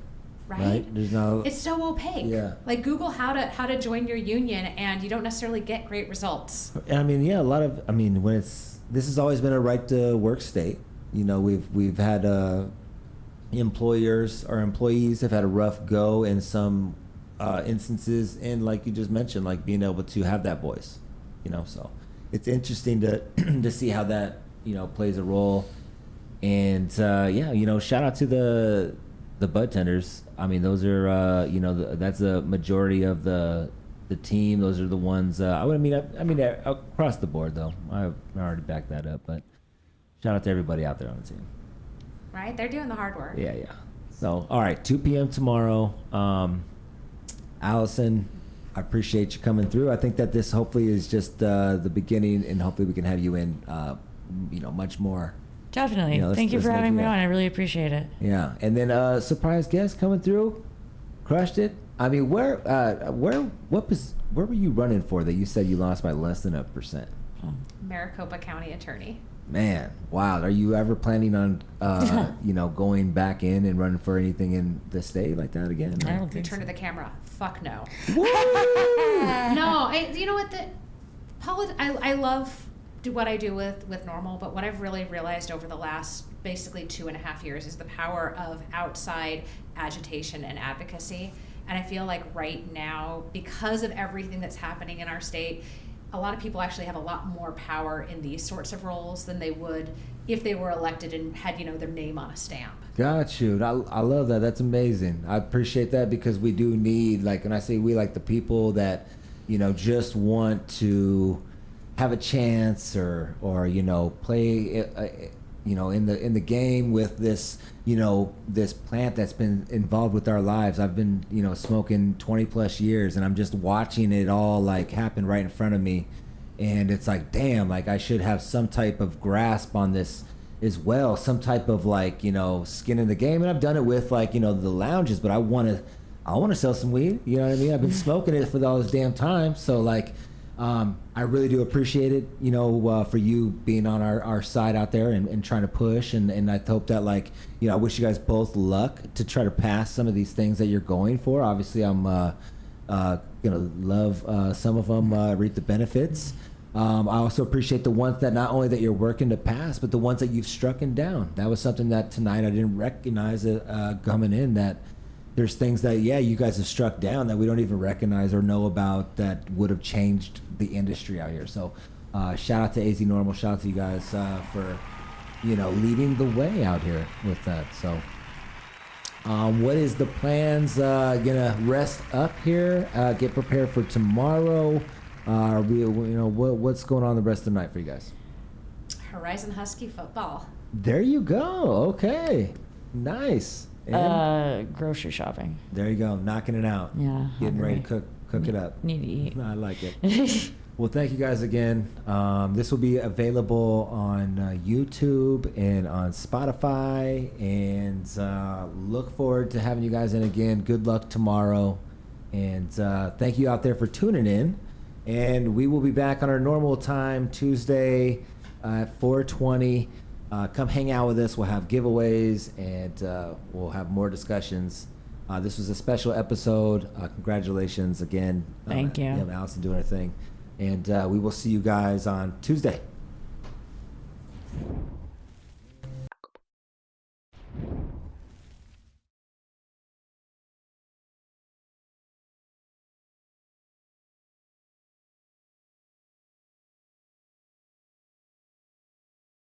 [SPEAKER 2] Right?
[SPEAKER 1] There's no.
[SPEAKER 2] It's so opaque.
[SPEAKER 1] Yeah.
[SPEAKER 2] Like Google how to join your union, and you don't necessarily get great results.
[SPEAKER 1] And I mean, yeah, this has always been a right to work state. We've had employers or employees have had a rough go in some instances, and like you just mentioned, like being able to have that voice. So it's interesting to see how that plays a role. And shout out to the bud tenders. I mean, those are that's a majority of the team. Those are the ones. I mean across the board though. I already backed that up, but shout out to everybody out there on the team.
[SPEAKER 2] Right, they're doing the hard work.
[SPEAKER 1] Yeah. So all right, 2 p.m. tomorrow. Allison, I appreciate you coming through. I think that this hopefully is just the beginning, and hopefully we can have you in much more.
[SPEAKER 3] Definitely. Thank you for having me on. I really appreciate it.
[SPEAKER 1] Yeah. And then surprise guest coming through. Crushed it. I mean, where were you running for that you said you lost by less than 1%?
[SPEAKER 2] Maricopa County Attorney.
[SPEAKER 1] Man, wow. Are you ever planning on, going back in and running for anything in the state like that again?
[SPEAKER 3] I don't think
[SPEAKER 2] Turn
[SPEAKER 3] so.
[SPEAKER 2] to the camera. Fuck no.
[SPEAKER 1] Woo!
[SPEAKER 2] No, you know what? I love what I do with Normal, but what I've really realized over the last basically 2.5 years is the power of outside agitation and advocacy. And I feel like right now, because of everything that's happening in our state, a lot of people actually have a lot more power in these sorts of roles than they would if they were elected and had, their name on a stamp.
[SPEAKER 1] Got you. I love that. That's amazing. I appreciate that because we do need, like, when I say we, like the people that, just want to have a chance or play, in the game with this, this plant that's been involved with our lives. I've been, smoking 20 plus years, and I'm just watching it all like happen right in front of me. And it's like, damn, like I should have some type of grasp on this as well, some type of like, skin in the game. And I've done it with like, the lounges, but I want to sell some weed. You know what I mean? I've been smoking it for all this damn time. So like, I really do appreciate it, for you being on our side out there and trying to push. And I hope that, like, I wish you guys both luck to try to pass some of these things that you're going for. Obviously, I'm going to love some of them, reap the benefits. I also appreciate the ones that not only that you're working to pass, but the ones that you've struck down. That was something that tonight I didn't recognize coming in, that there's things that, you guys have struck down that we don't even recognize or know about that would have changed the industry out here. So shout out to AZ Normal. Shout out to you guys for, leading the way out here with that. So what is the plans? Gonna rest up here, get prepared for tomorrow. What's going on the rest of the night for you guys?
[SPEAKER 2] Horizon Husky football.
[SPEAKER 1] There you go. Okay. Nice. And
[SPEAKER 3] Grocery shopping.
[SPEAKER 1] there you go, knocking it out.
[SPEAKER 3] Yeah.
[SPEAKER 1] Getting ready
[SPEAKER 3] hungry.
[SPEAKER 1] to cook it up.
[SPEAKER 3] Need to eat.
[SPEAKER 1] I like it. Well, thank you guys again. This will be available on YouTube and on Spotify. And look forward to having you guys in again. Good luck tomorrow. And thank you out there for tuning in. And we will be back on our normal time Tuesday at 4:20. Come hang out with us. We'll have giveaways and we'll have more discussions. This was a special episode. Congratulations again.
[SPEAKER 3] Thank you.
[SPEAKER 1] Allison doing her thing. And we will see you guys on Tuesday.